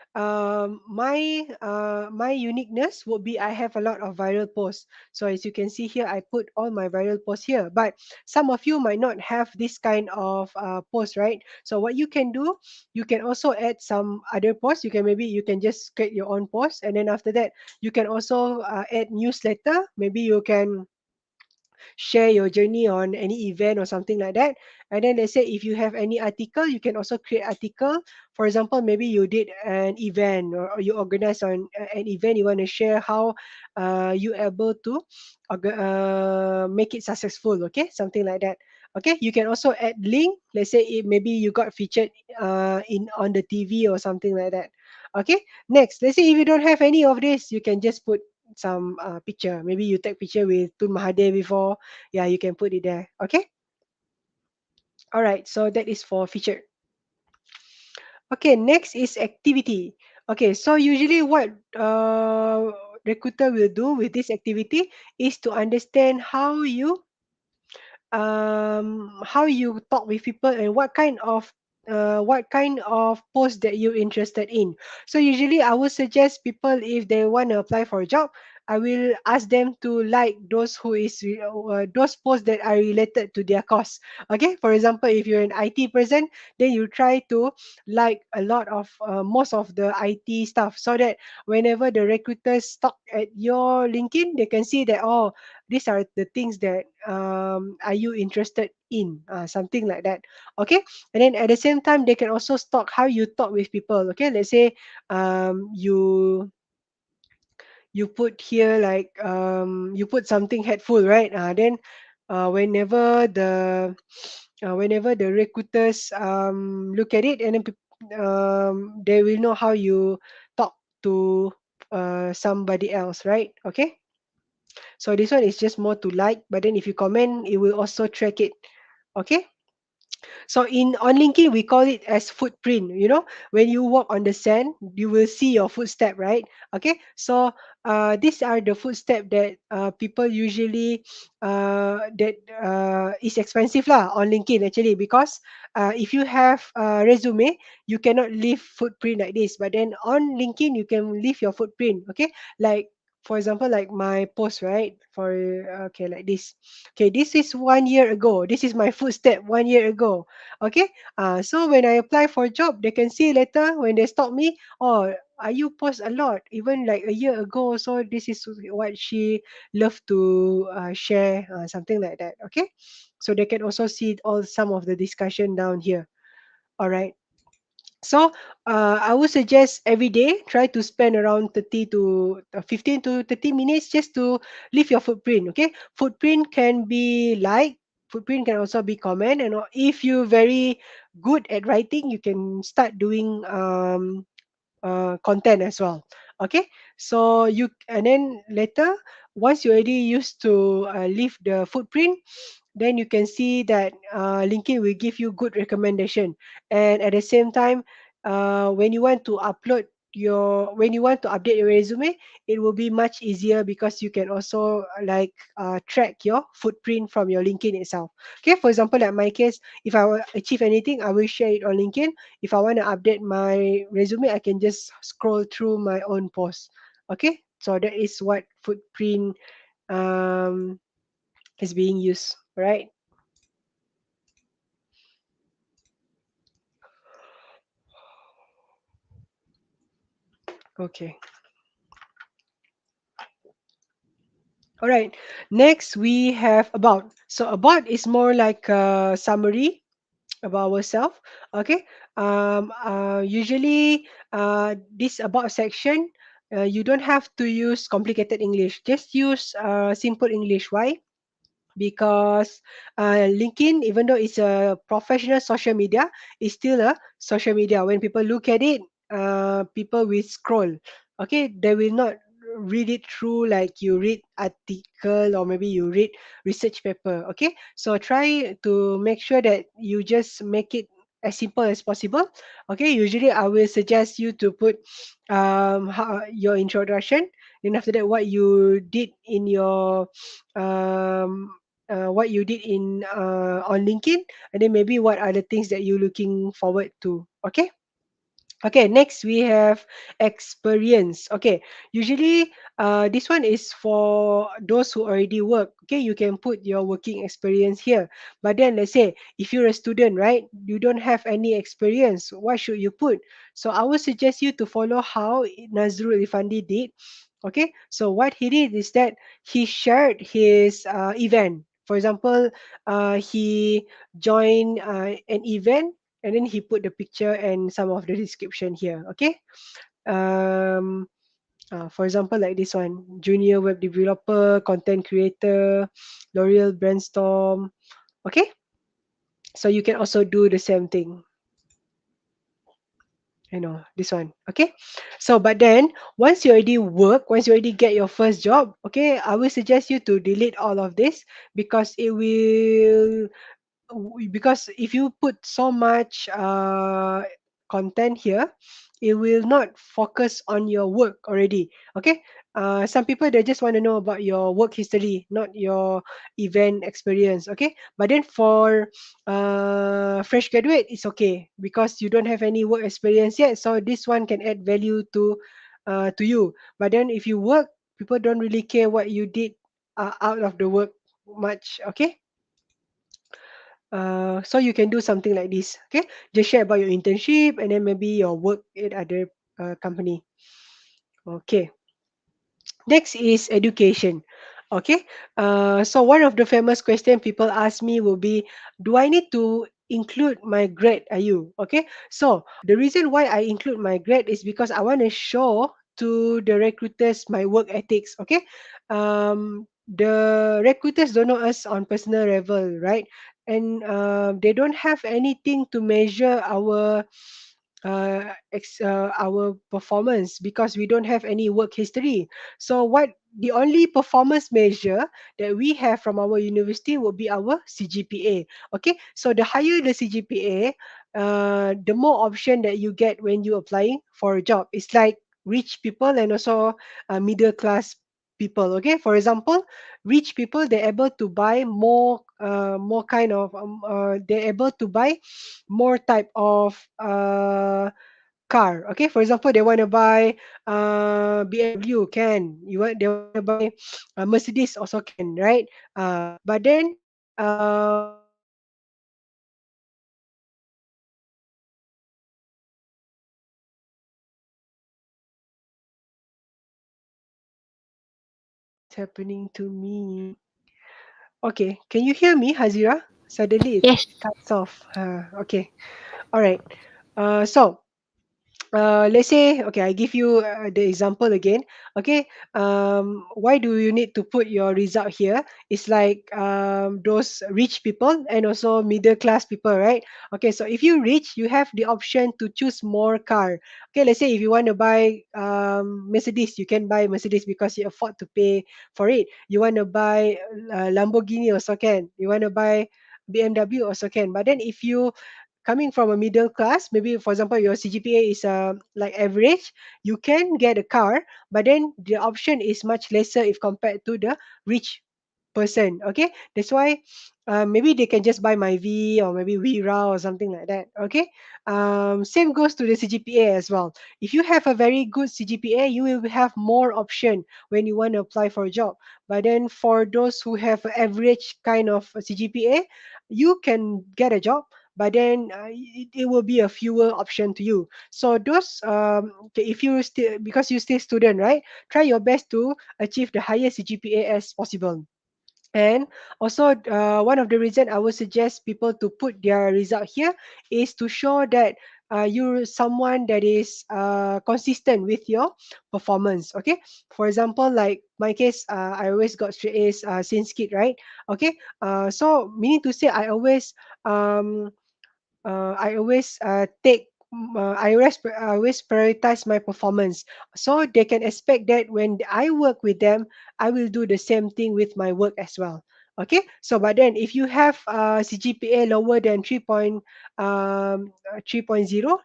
my uniqueness would be I have a lot of viral posts. So as you can see here, I put all my viral posts here. But some of you might not have this kind of post, right? So what you can do, you can also add some other posts. You can just create your own post, and then after that, you can also add newsletter. Maybe you can share your journey on any event or something like that. And then let's say if you have any article, you can also create article. For example, maybe you did an event, or you organize on an event, you want to share how you able to make it successful, okay, something like that. Okay, you can also add link. Let's say maybe you got featured in on the TV or something like that. Okay, next, let's say if you don't have any of this, you can just put some picture. Maybe you take picture with Tun Mahathir before. Yeah, you can put it there. Okay. All right. So that is for feature. Okay. Next is activity. Okay. So usually what recruiter will do with this activity is to understand how you talk with people and what kind of post that you're interested in. So usually I would suggest people, if they want to apply for a job, I will ask them to like those posts that are related to their course. Okay, for example, if you're an IT person, then you try to like a lot of most of the IT stuff, so that whenever the recruiters talk at your LinkedIn, they can see that, oh, these are the things that are you interested in, something like that. Okay, and then at the same time they can also stalk how you talk with people. Okay, let's say you put here like you put something hateful, right? Then whenever the recruiters look at it, and then they will know how you talk to somebody else, right? Okay, so this one is just more to like, but then if you comment, it will also track it. Okay. So in on LinkedIn, we call it as footprint. You know, when you walk on the sand, you will see your footstep, right? Okay. So these are the footstep that people usually that is expensive lah on LinkedIn actually, because if you have a resume, you cannot leave footprint like this. But then on LinkedIn, you can leave your footprint. Okay, like for example, like my post, right? For okay, like this. Okay, this is 1 year ago. This is my footstep 1 year ago. Okay, so when I apply for a job, they can see later when they stop me. Oh, you post a lot, even like a year ago. So this is what she loved to share, something like that. Okay, so they can also see all some of the discussion down here. All right. So I would suggest every day try to spend around 30 to 15 to 30 minutes just to leave your footprint. Okay, footprint can be like, footprint can also be comment, and if you're very good at writing, you can start doing content as well. Okay, so you, and then later, once you already used to leave the footprint, then you can see that LinkedIn will give you good recommendation. And at the same time, when you want to when you want to update your resume, it will be much easier because you can also like track your footprint from your LinkedIn itself. Okay, for example, like my case, if I will achieve anything, I will share it on LinkedIn. If I want to update my resume, I can just scroll through my own post. Okay, so that is what footprint um, is being used, right? Okay. All right. Next, we have about. So about is more like a summary about ourselves. Okay. Usually, this about section, you don't have to use complicated English. Just use simple English. Why? Because LinkedIn, even though it's a professional social media, it's still a social media. When people look at it, people will scroll. Okay, they will not read it through like you read article or maybe you read research paper. Okay, so try to make sure that you just make it as simple as possible. Okay, usually I will suggest you to put your introduction, then after that what you did in your um, what you did in on LinkedIn, and then maybe what are the things that you're looking forward to. Okay. Okay, next we have experience. Okay, usually this one is for those who already work. Okay, you can put your working experience here. But then let's say if you're a student, right, you don't have any experience, what should you put? So I would suggest you to follow how Nazrul Ifandi did. Okay, so what he did is that he shared his event. For example, he joined an event and then he put the picture and some of the description here. Okay. Um, for example, like this one, junior web developer, content creator, L'Oreal brainstorm. Okay, so you can also do the same thing. This one. Okay, so but then once you already get your first job, okay, I will suggest you to delete all of this because it will because if you put so much content here, it will not focus on your work already. Okay, some people they just want to know about your work history, not your event experience. Okay, but then for fresh graduate, it's okay because you don't have any work experience yet, so this one can add value to you. But then if you work, people don't really care what you did out of the work much. Okay, so you can do something like this. Okay, just share about your internship and then maybe your work at other company. Okay, next is education. Okay, so one of the famous question people ask me will be, do I need to include my grade? Are you okay? So the reason why I include my grade is because I want to show to the recruiters my work ethics. Okay, the recruiters don't know us on personal level, right? And they don't have anything to measure our performance because we don't have any work history. So what the only performance measure that we have from our university will be our CGPA. Okay, so the higher the CGPA, the more option that you get when you applying for a job. It's like rich people and also middle class people. Okay, for example, rich people they're able to buy more kind of they're able to buy more type of car. Okay, for example, they want to buy BMW, can you want they want to buy Mercedes also can, right? But then what's happening to me? Okay, can you hear me, Hazira? Suddenly it Yes. cuts off. Okay, all right. So let's say, okay, I give you the example again. Okay, why do you need to put your result here? It's like those rich people and also middle class people, right? Okay, so if you rich, you have the option to choose more car. Okay, let's say if you want to buy Mercedes, you can buy Mercedes because you afford to pay for it. You want to buy Lamborghini also can. You want to buy BMW also can. But then if you coming from a middle class, maybe for example your CGPA is like average, you can get a car, but then the option is much lesser if compared to the rich person. Okay, that's why maybe they can just buy my V or maybe Vira or something like that. Okay, same goes to the CGPA as well. If you have a very good CGPA, you will have more option when you want to apply for a job. But then for those who have average kind of CGPA, you can get a job, but then it will be a fewer option to you. So those okay, if you still because you still student, right, try your best to achieve the highest CGPA as possible. And also, one of the reason I would suggest people to put their result here is to show that you're someone that is consistent with your performance. Okay, for example, like my case, I always got straight A's since kid, right? Okay, so meaning to say, um, I always I always prioritize my performance, so they can expect that when I work with them, I will do the same thing with my work as well. Okay, so but then if you have CGPA lower than 3.0,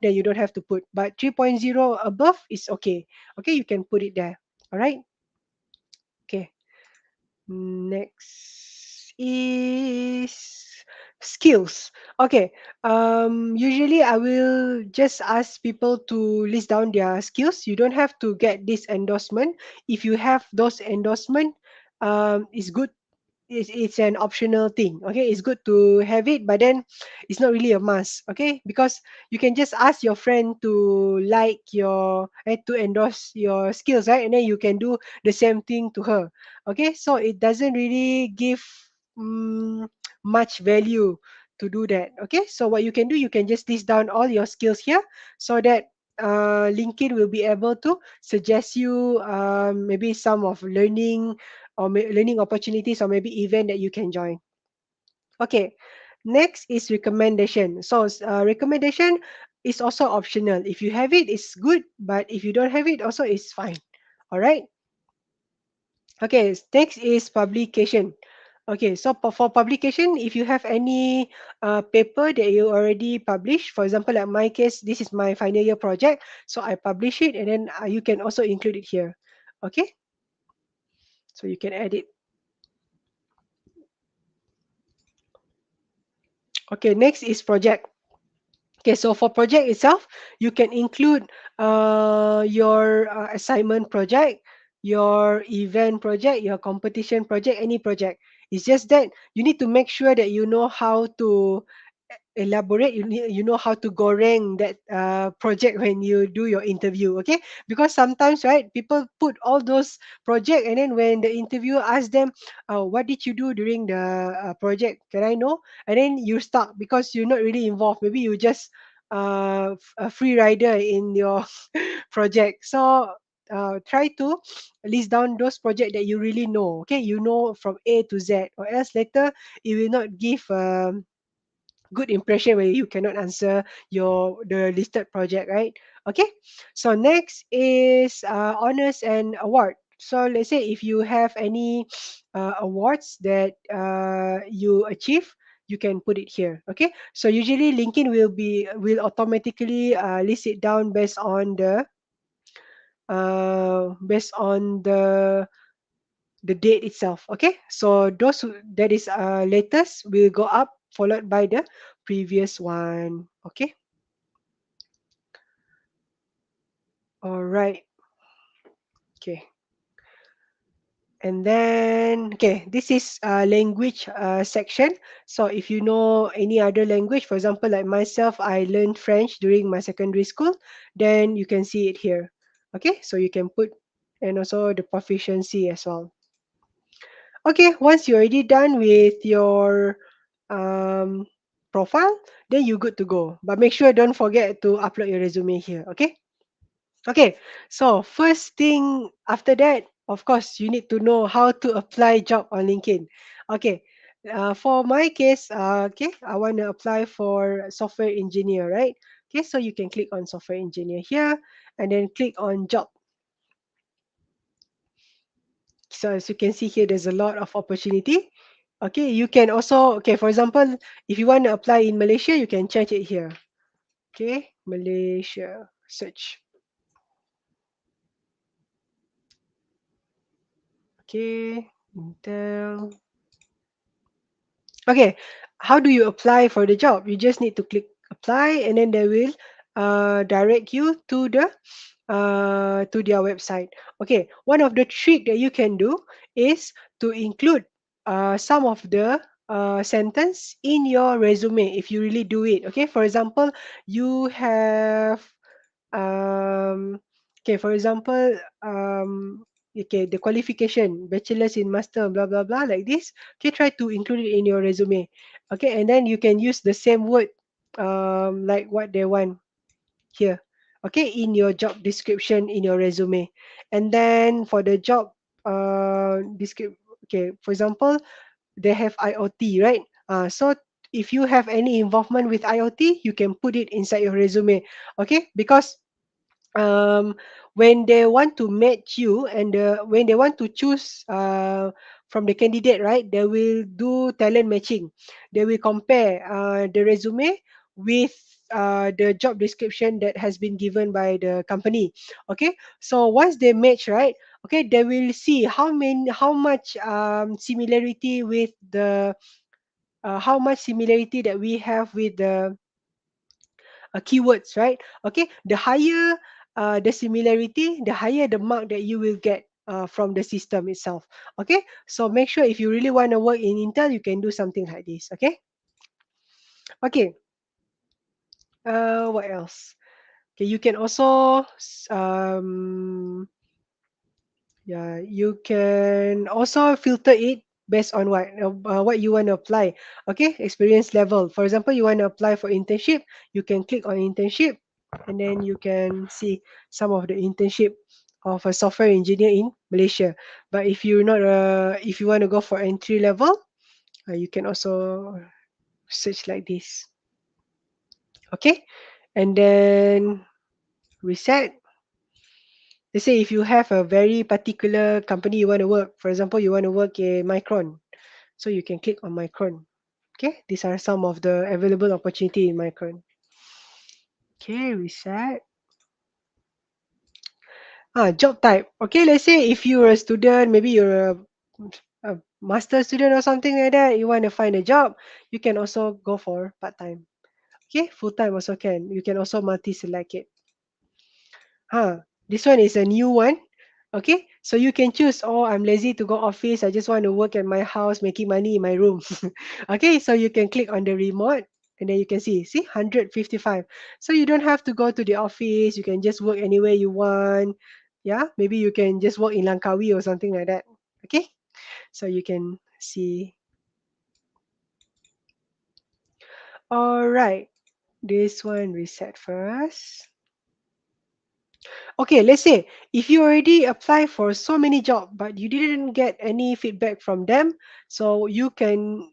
then you don't have to put, but 3.0 above is okay. Okay, you can put it there. All right. Okay. Next is skills. Okay. Usually I will just ask people to list down their skills. You don't have to get this endorsement. If you have those endorsement, it's good. It's an optional thing. Okay, it's good to have it, but then it's not really a must. Okay, because you can just ask your friend to like your to endorse your skills, right? And then you can do the same thing to her. Okay, so it doesn't really give. mm, much value to do that. Okay, so what you can do, you can just list down all your skills here, so that LinkedIn will be able to suggest you maybe some of learning or learning opportunities, or maybe event that you can join. Okay, next is recommendation. So recommendation is also optional. If you have it, it's good, but if you don't have it, also it's fine. All right. Okay, next is publication. Okay, so for publication, if you have any paper that you already published, for example, like my case, this is my final year project, so I publish it, and then you can also include it here. Okay, so you can add it. Okay, next is project. Okay, so for project itself, you can include your assignment project, your event project, your competition project, any project. It's just that you need to make sure that you know how to elaborate, you know how to goreng that project when you do your interview. Okay, because sometimes, right, people put all those project, and then when the interviewer asks them, what did you do during the project, can I know, and then you're stuck because you're not really involved, maybe you just a free rider in your project. So try to list down those projects that you really know, okay, you know from A to Z, or else later it will not give good impression where you cannot answer the listed project, right? Okay, so next is honors and award. So let's say if you have any awards that you achieve, you can put it here. Okay, so usually LinkedIn will automatically list it down based on the date itself. Okay, so that is latest will go up, followed by the previous one. Okay, all right. Okay, and then okay, this is language section. So if you know any other language, for example, like myself, I learned French during my secondary school, then you can see it here. Okay, so you can put, and also the proficiency as well. Okay, once you're already done with your um, profile, then you're good to go. But make sure don't forget to upload your resume here. Okay. Okay. So first thing after that, of course, you need to know how to apply job on LinkedIn. Okay. For my case, okay, I want to apply for software engineer, right? Okay, so you can click on software engineer here, and then click on job. So as you can see here, there's a lot of opportunity. Okay, you can also, okay, for example, if you want to apply in Malaysia, you can change it here. Okay, Malaysia, search. Okay, Intel. Okay, how do you apply for the job? You just need to click apply, and then they will direct you to their website. Okay, one of the trick that you can do is to include some of the sentence in your resume if you really do it. Okay, for example, you have okay, for example, okay, the qualification, bachelor's in master, blah blah blah, like this. Okay, try to include it in your resume. Okay, and then you can use the same word like what they want here. Okay, in your job description in your resume. And then for the job description, okay, for example, they have IoT, right? So if you have any involvement with IoT, you can put it inside your resume. Okay, because um, when they want to match you, and when they want to choose from the candidate, right, they will do talent matching. They will compare the resume with the job description that has been given by the company. Okay, so once they match, right, okay, they will see how much similarity with the how much similarity that we have with the keywords, right? Okay, the higher the similarity, the higher the mark that you will get from the system itself. Okay, so make sure if you really want to work in Intel, you can do something like this. Okay, okay. What else? Okay, you can also yeah, you can also filter it. based on what you want to apply. Okay, experience level. For example, you want to apply for internship, you can click on internship, and then you can see some of the internship of a software engineer in Malaysia. But if you want to go for entry level, you can also search like this. Okay, and then reset. Let's say if you have a very particular company you want to work, for example, you want to work in Micron, so you can click on Micron. Okay, these are some of the available opportunity in Micron. Okay, reset. Job type. Okay, let's say if you're a student, maybe you're a master student or something like that, you want to find a job, you can also go for part time. Okay, full time also can. You can also multi select it. This one is a new one. Okay, so you can choose. Oh, I'm lazy to go office. I just want to work at my house, making money in my room. Okay, so you can click on the remote, and then you can see 155. So you don't have to go to the office. You can just work anywhere you want. Yeah, maybe you can just work in Langkawi or something like that. Okay, so you can see. All right, this one reset first. Okay, let's say if you already apply for so many jobs but you didn't get any feedback from them, so you can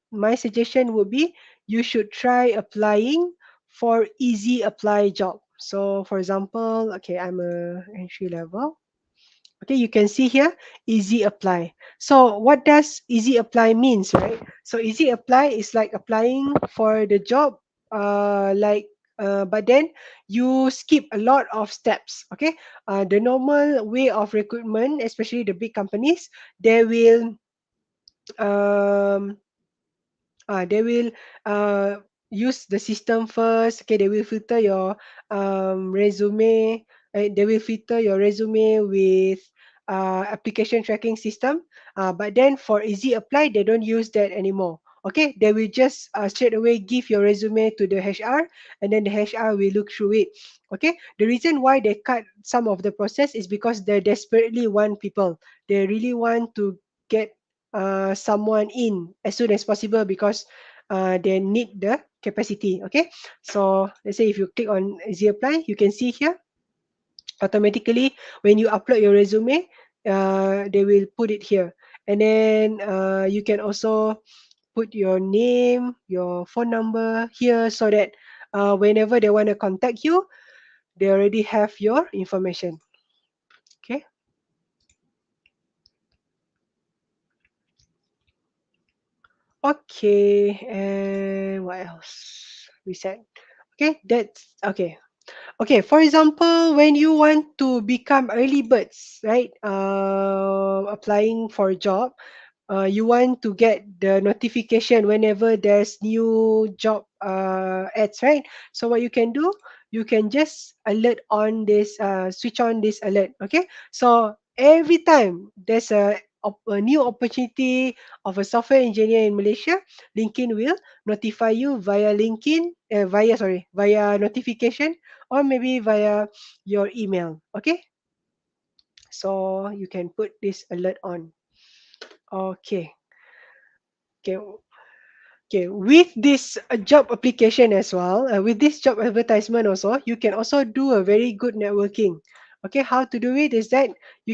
my suggestion would be you should try applying for easy apply job. So for example, okay, I'm a entry level. Okay, you can see here, easy apply. So what does easy apply means, right? So easy apply is like applying for the job, but then you skip a lot of steps. Okay, the normal way of recruitment, especially the big companies, they will um, they will use the system first. Okay, they will filter your resume. They will filter your resume with application tracking system. But then for easy apply, they don't use that anymore. Okay, they will just straight away give your resume to the HR, and then the HR will look through it. Okay, the reason why they cut some of the process is because they desperately want people. They really want to get someone in as soon as possible because they need the capacity. Okay, so let's say if you click on easy apply, you can see here automatically when you upload your resume, they will put it here, and then you can also put your name, your phone number here, so that whenever they want to contact you, they already have your information. Okay. Okay, and what else? Reset. Okay, that's okay. Okay, for example, when you want to become early birds, right? Applying for a job, you want to get the notification whenever there's new job ads, right? So what you can do, you can just switch on this alert. Okay, so every time there's a new opportunity of a software engineer in Malaysia, LinkedIn will notify you via via notification, or maybe via your email. Okay, so you can put this alert on. Okay. Okay, okay, with this job application as well, with this job advertisement also, you can also do a very good networking. Okay, how to do it is that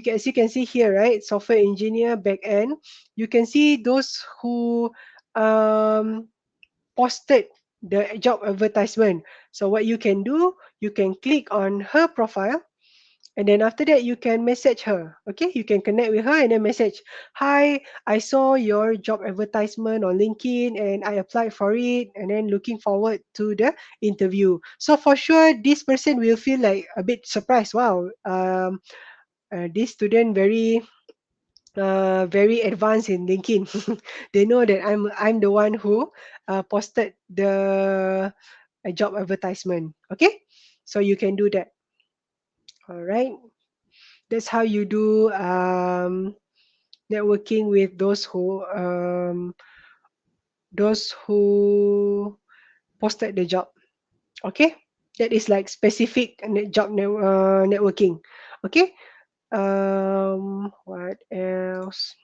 as you can see here, right? Software engineer back end. You can see those who um, posted the job advertisement. So what you can do, you can click on her profile, and then after that, you can message her. Okay, you can connect with her and then message, "Hi, I saw your job advertisement on LinkedIn and I applied for it, and then looking forward to the interview." So for sure, this person will feel like a bit surprised. Wow, this student very advanced in LinkedIn. They know that I'm the one who posted the job advertisement. Okay, so you can do that. All right. That's how you do networking with those who posted the job. Okay, that is like specific networking. Okay. What else?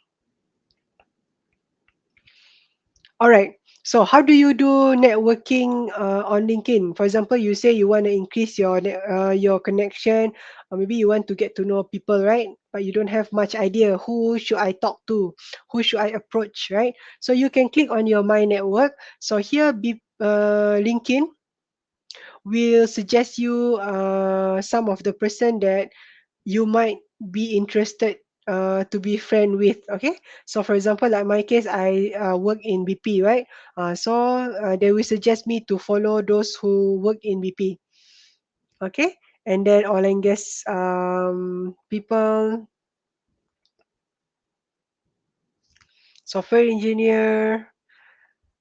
All right. So how do you do networking on LinkedIn? For example, you say you want to increase your connection, or maybe you want to get to know people, right? But you don't have much idea who should I talk to, who should I approach, right? So you can click on your My Network. So here, LinkedIn will suggest you some of the person that you might be interested to be friend with. Okay, so for example, like my case, I work in BP, right? So they will suggest me to follow those who work in BP. Okay, and then oil and gas people, software engineer.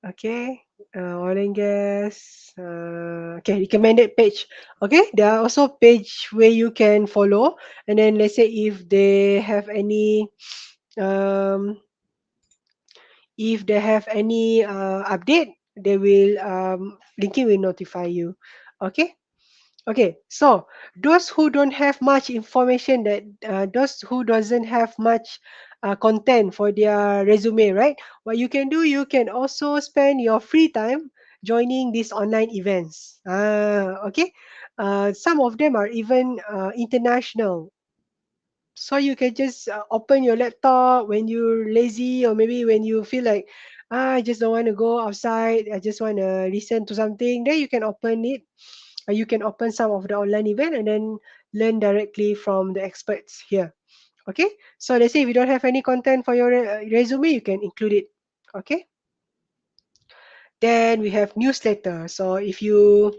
Okay, oil and gas. Okay, recommended page. Okay, there are also page where you can follow, and then let's say if they have any um, if they have any update, they will LinkedIn will notify you. Okay. Okay, so those who don't have much information, that those who doesn't have much content for their resume, right? What you can do, you can also spend your free time joining these online events. Okay, some of them are even international, so you can just open your laptop when you're lazy, or maybe when you feel like, I just don't want to go outside, I just want to listen to something. Then you can open it. You can open some of the online event and then learn directly from the experts here. Okay. So let's say if you don't have any content for your resume, you can include it. Okay. Then we have newsletter. So if you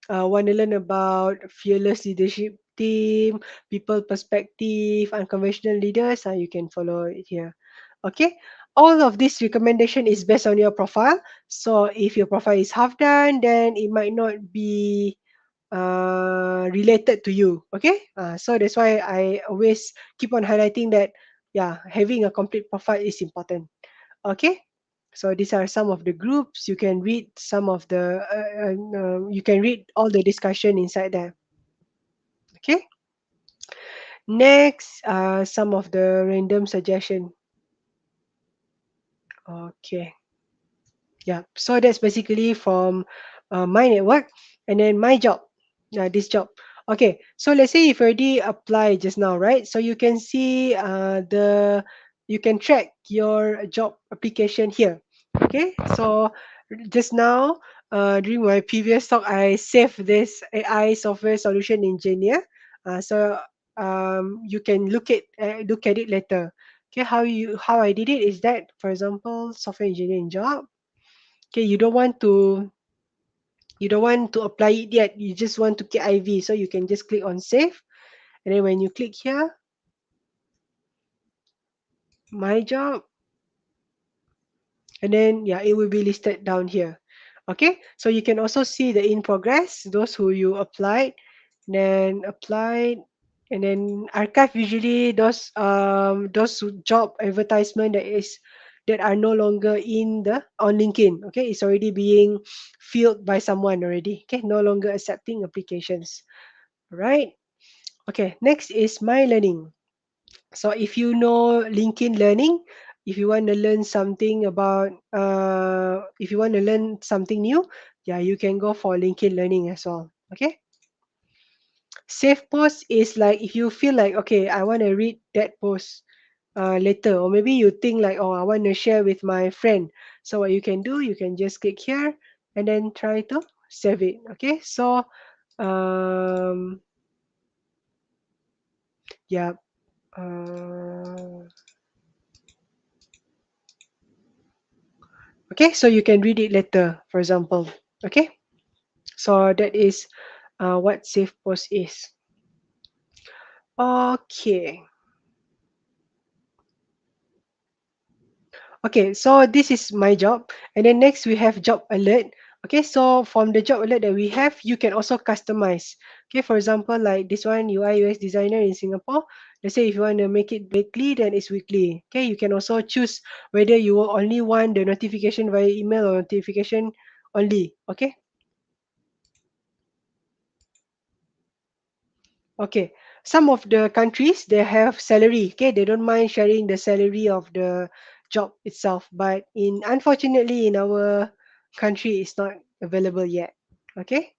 want to learn about fearless leadership team, people perspective, unconventional leaders, you can follow it here. Okay. All of this recommendation is based on your profile. So if your profile is half done, then it might not be related to you. Okay. So that's why I always keep on highlighting that, yeah, having a complete profile is important. Okay. So these are some of the groups. You can read some of the you can read all the discussion inside there. Okay. Next, some of the random suggestion. Okay. Yeah. So that's basically from my network, and then my job. This job. Okay. So let's say you've already applied just now, right? So you can see you can track your job application here. Okay. So just now, during my previous talk, I saved this AI software solution engineer. So you can look at it later. Okay, how I did it is that, for example, software engineering job. Okay, you don't want to apply it yet. You just want to get IV, so you can just click on save, and then when you click here, my job, and then yeah, it will be listed down here. Okay, so you can also see the in progress, those who you applied, then applied, and then archive. Usually those job advertisement that are no longer in the on LinkedIn. Okay, it's already being filled by someone already. Okay, no longer accepting applications. Right. Okay, next is my learning. So if you know LinkedIn Learning, if you want to learn something about, if you want to learn something new, yeah, you can go for LinkedIn Learning as well. Okay. Save post is like if you feel like, okay, I want to read that post later, or maybe you think like, oh, I want to share with my friend. So what you can do, you can just click here and then try to save it. Okay. So um, yeah. Uh, okay, so you can read it later, for example. Okay, so that is what safe post is. Okay, okay, so this is my job, and then next we have job alert. Okay, so from the job alert that we have, you can also customize. Okay, for example, like this one, UI UX designer in Singapore. Let's say if you want to make it weekly, then it's weekly. Okay, you can also choose whether you will only want the notification via email or notification only. Okay. Okay. Some of the countries they have salary. Okay, they don't mind sharing the salary of job itself, but in unfortunately in our country it's not available yet. Okay,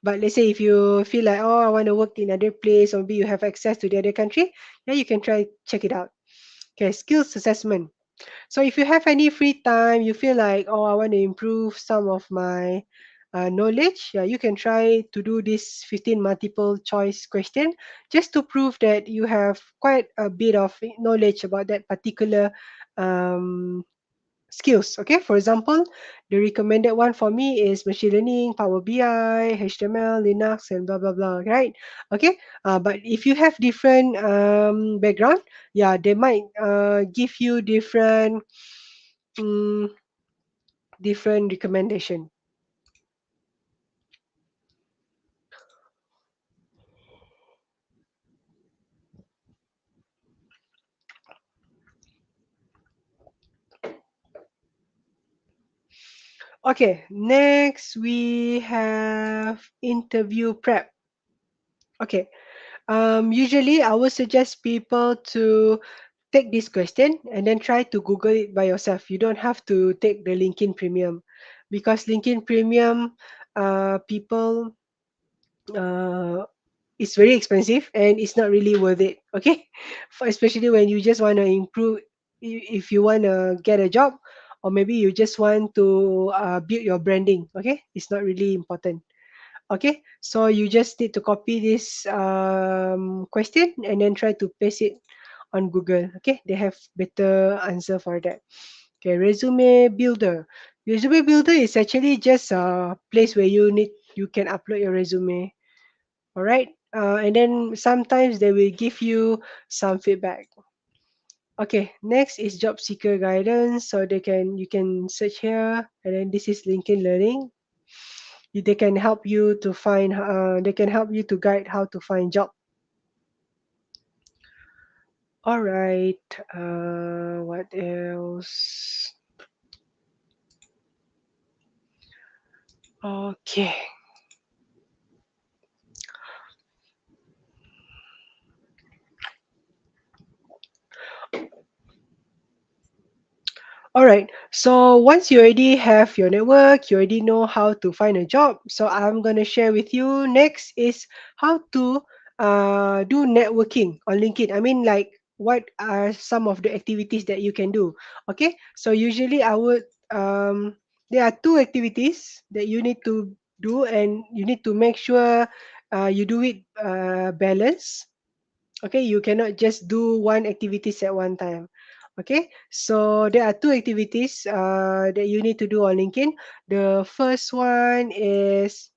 but let's say if you feel like, oh, I want to work in other place, or maybe you have access to the other country, yeah, you can try check it out. Okay, skills assessment. So if you have any free time, you feel like, oh, I want to improve some of my knowledge, yeah, you can try to do this 15 multiple choice question just to prove that you have quite a bit of knowledge about that particular um, skills. Okay, for example, the recommended one for me is machine learning, Power BI, HTML, Linux, and blah blah blah. Right? Okay, but if you have different background, yeah, they might give you mm, different recommendation. Okay, next we have interview prep. Okay, usually I would suggest people to take this question and then try to Google it by yourself. You don't have to take the LinkedIn Premium, because LinkedIn Premium, people, uh, it's very expensive and it's not really worth it. Okay, especially when you just want to improve, if you want to get a job, or maybe you just want to build your branding. Okay, it's not really important. Okay, so you just need to copy this question and then try to paste it on Google. Okay, they have better answer for that. Okay, resume builder. Resume builder is actually just a place where you can upload your resume. All right, and then sometimes they will give you some feedback. Okay, next is job seeker guidance. So you can search here, and then this is LinkedIn Learning. They can help you to find. They can help you to guide how to find job. All right. What else? Okay. All right. So once you already have your network, you already know how to find a job. So I'm gonna share with you next is how to do networking on LinkedIn. I mean, like, what are some of the activities that you can do? Okay. So usually I would there are two activities that you need to do, and you need to make sure you do it balance. Okay, you cannot just do one activities at one time. Okay, so there are two activities that you need to do on LinkedIn. The first one is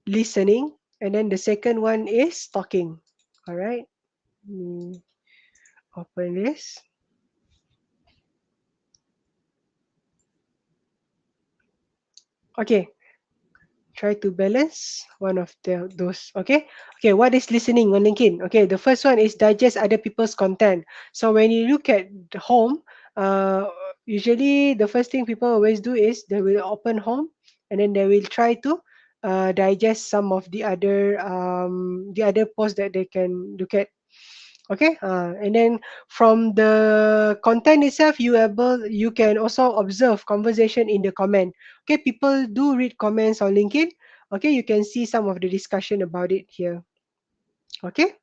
listening, and then the second one is talking. All right, mm, open this. Okay, try to balance one of those. Okay, what is listening on LinkedIn? Okay, the first one is digest other people's content. So when you look at the home, uh, usually the first thing people always do is they will open home, and then they will try to digest some of the other posts that they can look at. Okay, and then from the content itself, you can also observe conversation in the comment. Okay, people do read comments on LinkedIn. Okay, you can see some of the discussion about it here. Okay,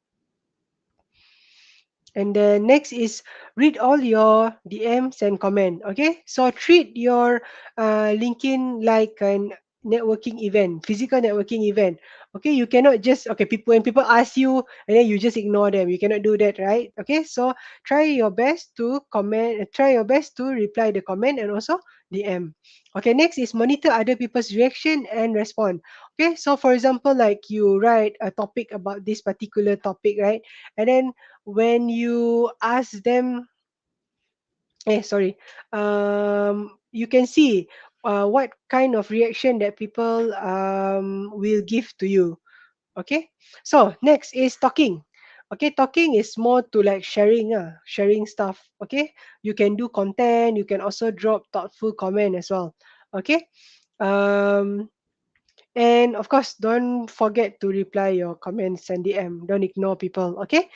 and then next is read all your DMs and comment. Okay, so treat your LinkedIn like an networking event, physical networking event. Okay, you cannot just, okay, people, when people ask you and then you just ignore them, you cannot do that, right? Okay, so try your best to comment, try your best to reply the comment and also DM. Okay, next is monitor other people's reaction and respond. Okay, so for example, like you write a topic about this particular topic, right? And then when you ask them, sorry, you can see what kind of reaction that people will give to you. Okay, so next is talking. Okay, talking is more to like sharing stuff. Okay, you can do content, you can also drop thoughtful comment as well. Okay, um And of course, don't forget to reply your comments and DM. Don't ignore people. Okay.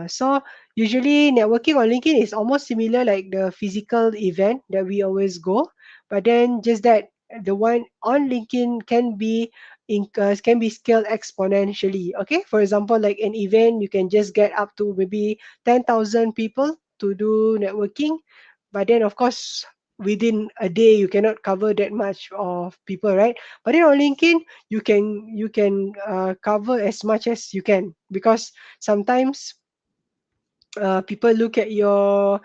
So usually networking on LinkedIn is almost similar like the physical event that we always go, but then just that the one on LinkedIn can be scaled exponentially. Okay. For example, like an event, you can just get up to maybe 10,000 people to do networking, but then of course within a day you cannot cover that much of people, right? But then on LinkedIn, you can cover as much as you can, because sometimes people look at your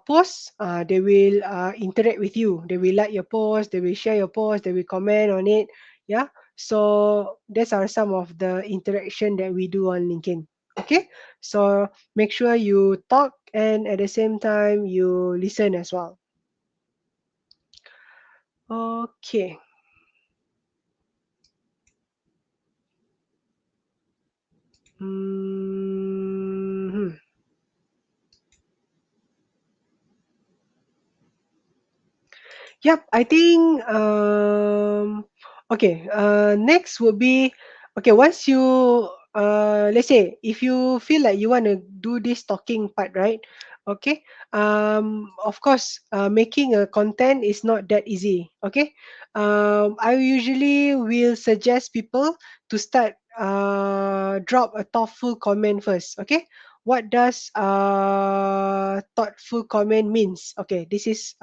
posts. They will interact with you. They will like your post. They will share your post. They will comment on it. Yeah. So these are some of the interaction that we do on LinkedIn. Okay. So make sure you talk and at the same time you listen as well. Okay. Mhm. Yep, I think okay, next would be okay, once you let's say if you feel like you want to do this talking part, right? Okay. Of course, making a content is not that easy, okay? I usually will suggest people to start drop a thoughtful comment first, okay? What does thoughtful comment means? Okay, this is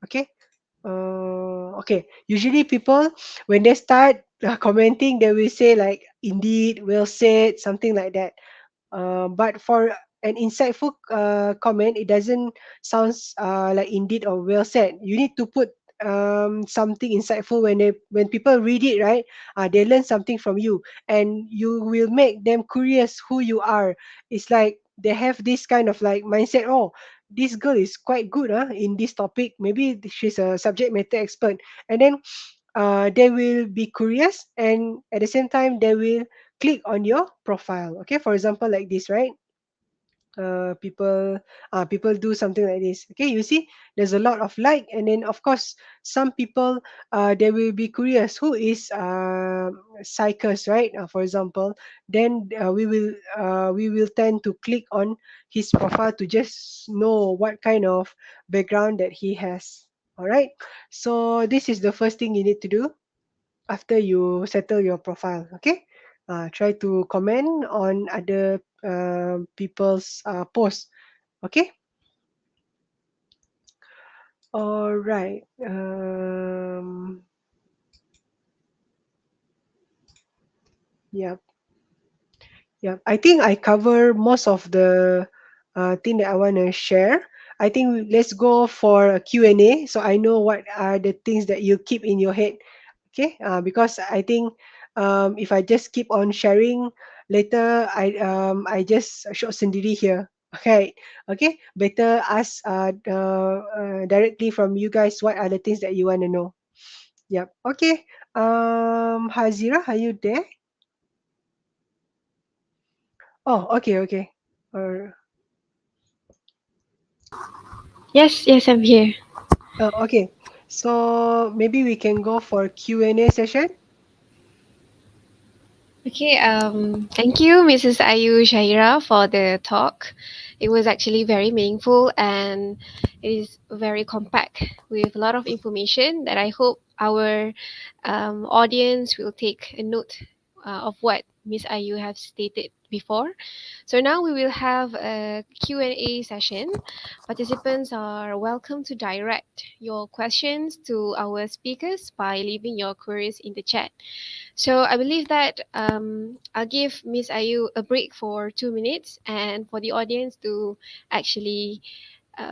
okay. Okay. Usually people when they start commenting, they will say like indeed, well said, something like that. But for an insightful comment, it doesn't sounds like indeed or well said. You need to put something insightful when people read it, right? They learn something from you, and you will make them curious who you are. It's like they have this kind of like mindset. Oh, this girl is quite good, in this topic. Maybe she's a subject matter expert, and then they will be curious, and at the same time they will click on your profile. Okay, for example, like this, right? People do something like this. Okay, you see, there's a lot of like, and then of course some people they will be curious who is Psychus, right? For example, then we will tend to click on his profile to just know what kind of background that he has. All right, so this is the first thing you need to do after you settle your profile. Okay, try to comment on other people's posts. Okay, all right. Yeah, yeah, I think I cover most of the thing that I want to share. I think let's go for a Q&A, so I know what are the things that you keep in your head. Okay, because I think if I just keep on sharing, later I just short sendiri here. Okay, okay, better ask directly from you guys what are the things that you want to know. Yep. Okay. Hazira, are you there? Oh, okay, okay. Uh, Yes, yes, I'm here. okay. So maybe we can go for Q&A session. Okay, thank you, Mrs. Ayu Shahira, for the talk. It was actually very meaningful and it is very compact with a lot of information that I hope our audience will take a note of what Miss Ayu have stated before. So now we will have a Q&A session. Participants are welcome to direct your questions to our speakers by leaving your queries in the chat. So I believe that I'll give Miss Ayu a break for 2 minutes, and for the audience to actually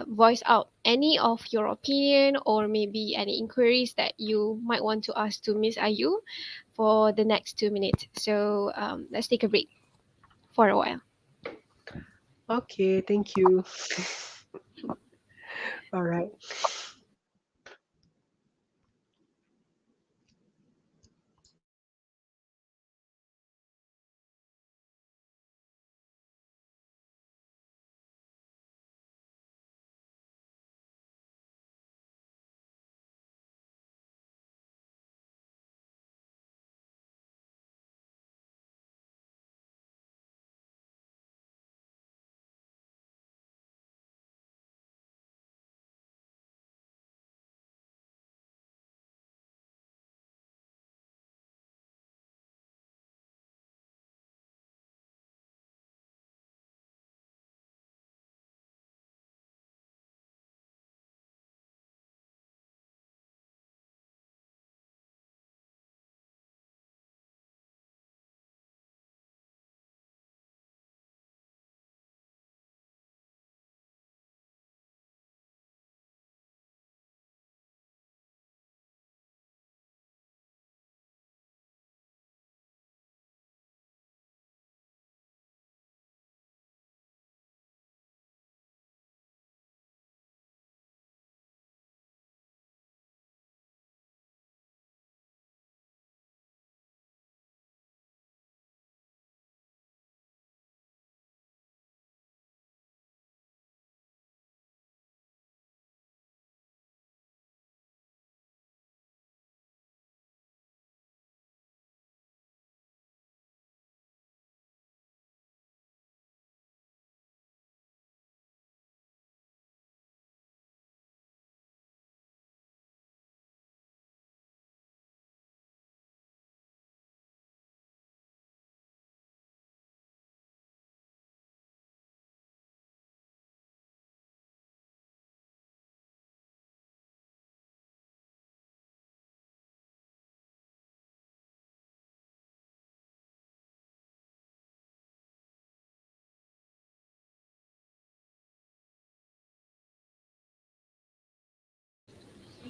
voice out any of your opinion or maybe any inquiries that you might want to ask to Miss Ayu for the next 2 minutes. So let's take a break for a while. Okay, thank you. All right.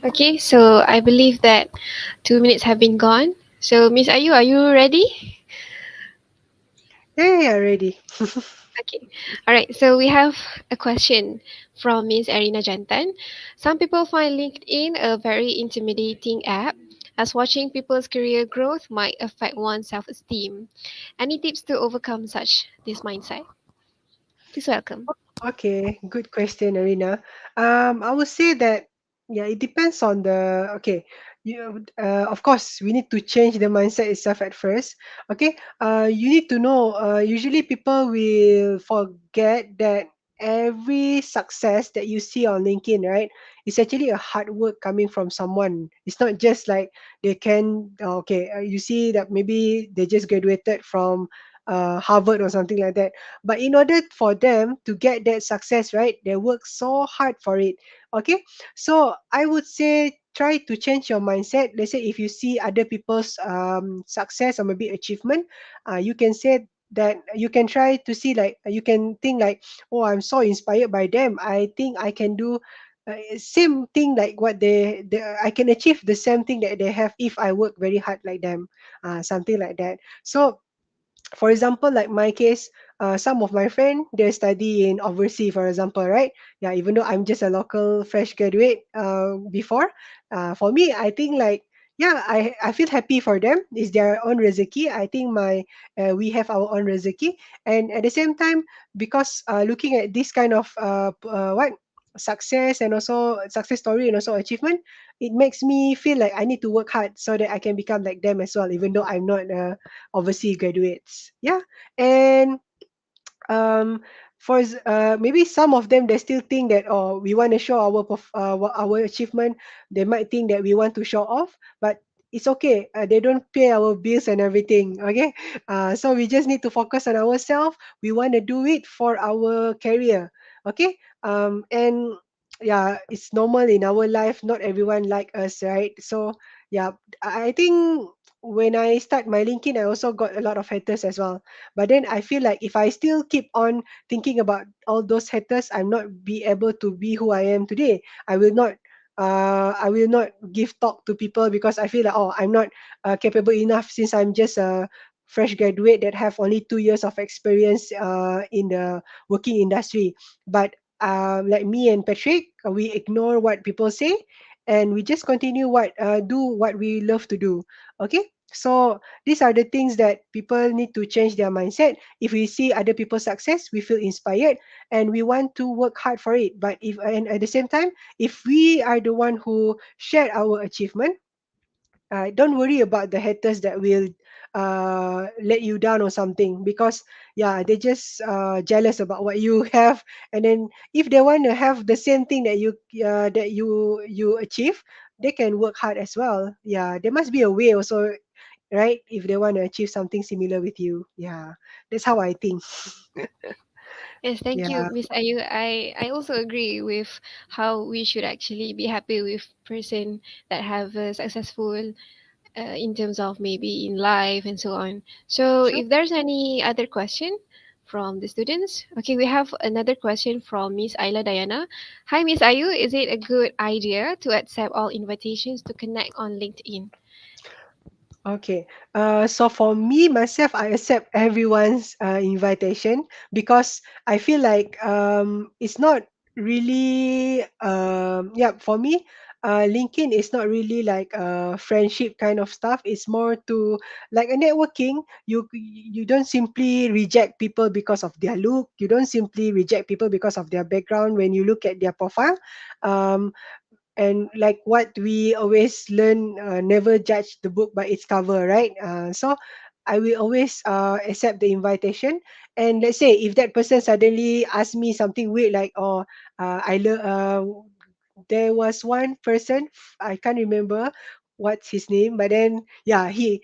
Okay, so I believe that 2 minutes have been gone. So, Miss Ayu, are you ready? Yeah, yeah, ready. Okay. All right. So we have a question from Miss Arina Jantan. Some people find LinkedIn a very intimidating app, as watching people's career growth might affect one's self-esteem. Any tips to overcome such this mindset? Please welcome. Okay, good question, Arina. I would say that yeah, it depends on the okay. Of course, we need to change the mindset itself at first. Okay, you need to know. Usually, people will forget that every success that you see on LinkedIn, right, is actually a hard work coming from someone. It's not just like they can. Okay, you see that maybe they just graduated from Harvard or something like that, but in order for them to get that success, right, they work so hard for it. Okay, so I would say try to change your mindset. Let's say if you see other people's success or maybe achievement, you can say that you can try to see like you can think like, oh, I'm so inspired by them, I think I can do same thing like what they I can achieve the same thing that they have if I work very hard like them, something like that. So for example, like my case, some of my friend they study in overseas, for example, right? Yeah, even though I'm just a local fresh graduate before, for me, I think like yeah, I feel happy for them. It's their own rezeki. I think my we have our own rezeki, and at the same time, because looking at this kind of what success and also success story and also achievement, it makes me feel like I need to work hard so that I can become like them as well, even though I'm not overseas graduates. Yeah, and um, maybe some of them they still think that oh we want to show our achievement. They might think that we want to show off, but it's okay. They don't pay our bills and everything. Okay, so we just need to focus on ourselves. We want to do it for our career. Okay, and yeah, it's normal in our life. Not everyone like us, right? So yeah, I think when I start my LinkedIn, I also got a lot of haters as well. But then I feel like if I still keep on thinking about all those haters, I'm not be able to be who I am today. I will not give talk to people because I feel like oh I'm not capable enough since I'm just a fresh graduate that have only 2 years of experience in the working industry. But like me and Patrick, we ignore what people say and we just continue do what we love to do. Okay, so these are the things that people need to change their mindset. If we see other people's success, we feel inspired and we want to work hard for it. But if and at the same time, if we are the one who share our achievement, don't worry about the haters that will let you down or something because yeah they just jealous about what you have, and then if they want to have the same thing that you achieve, they can work hard as well. Yeah, there must be a way also, right? If they want to achieve something similar with you. Yeah, that's how I think. Yes, thank you, Yeah, Miss Ayu. I also agree with how we should actually be happy with person that have a successful in terms of maybe in life and so on. So, sure. if there's any other question from the students, okay, we have another question from Miss Ayla Diana. Hi, Miss Ayu. Is it a good idea to accept all invitations to connect on LinkedIn? Okay. So for me myself, I accept everyone's invitation because I feel like it's not really yeah for me. LinkedIn is not really like a friendship kind of stuff. It's more to like a networking. You don't simply reject people because of their look. You don't simply reject people because of their background. When you look at their profile, um, and like what we always learn, never judge the book by its cover, right? So I will always accept the invitation. And let's say if that person suddenly ask me something weird like oh there was one person, I can't remember what's his name, but then yeah, he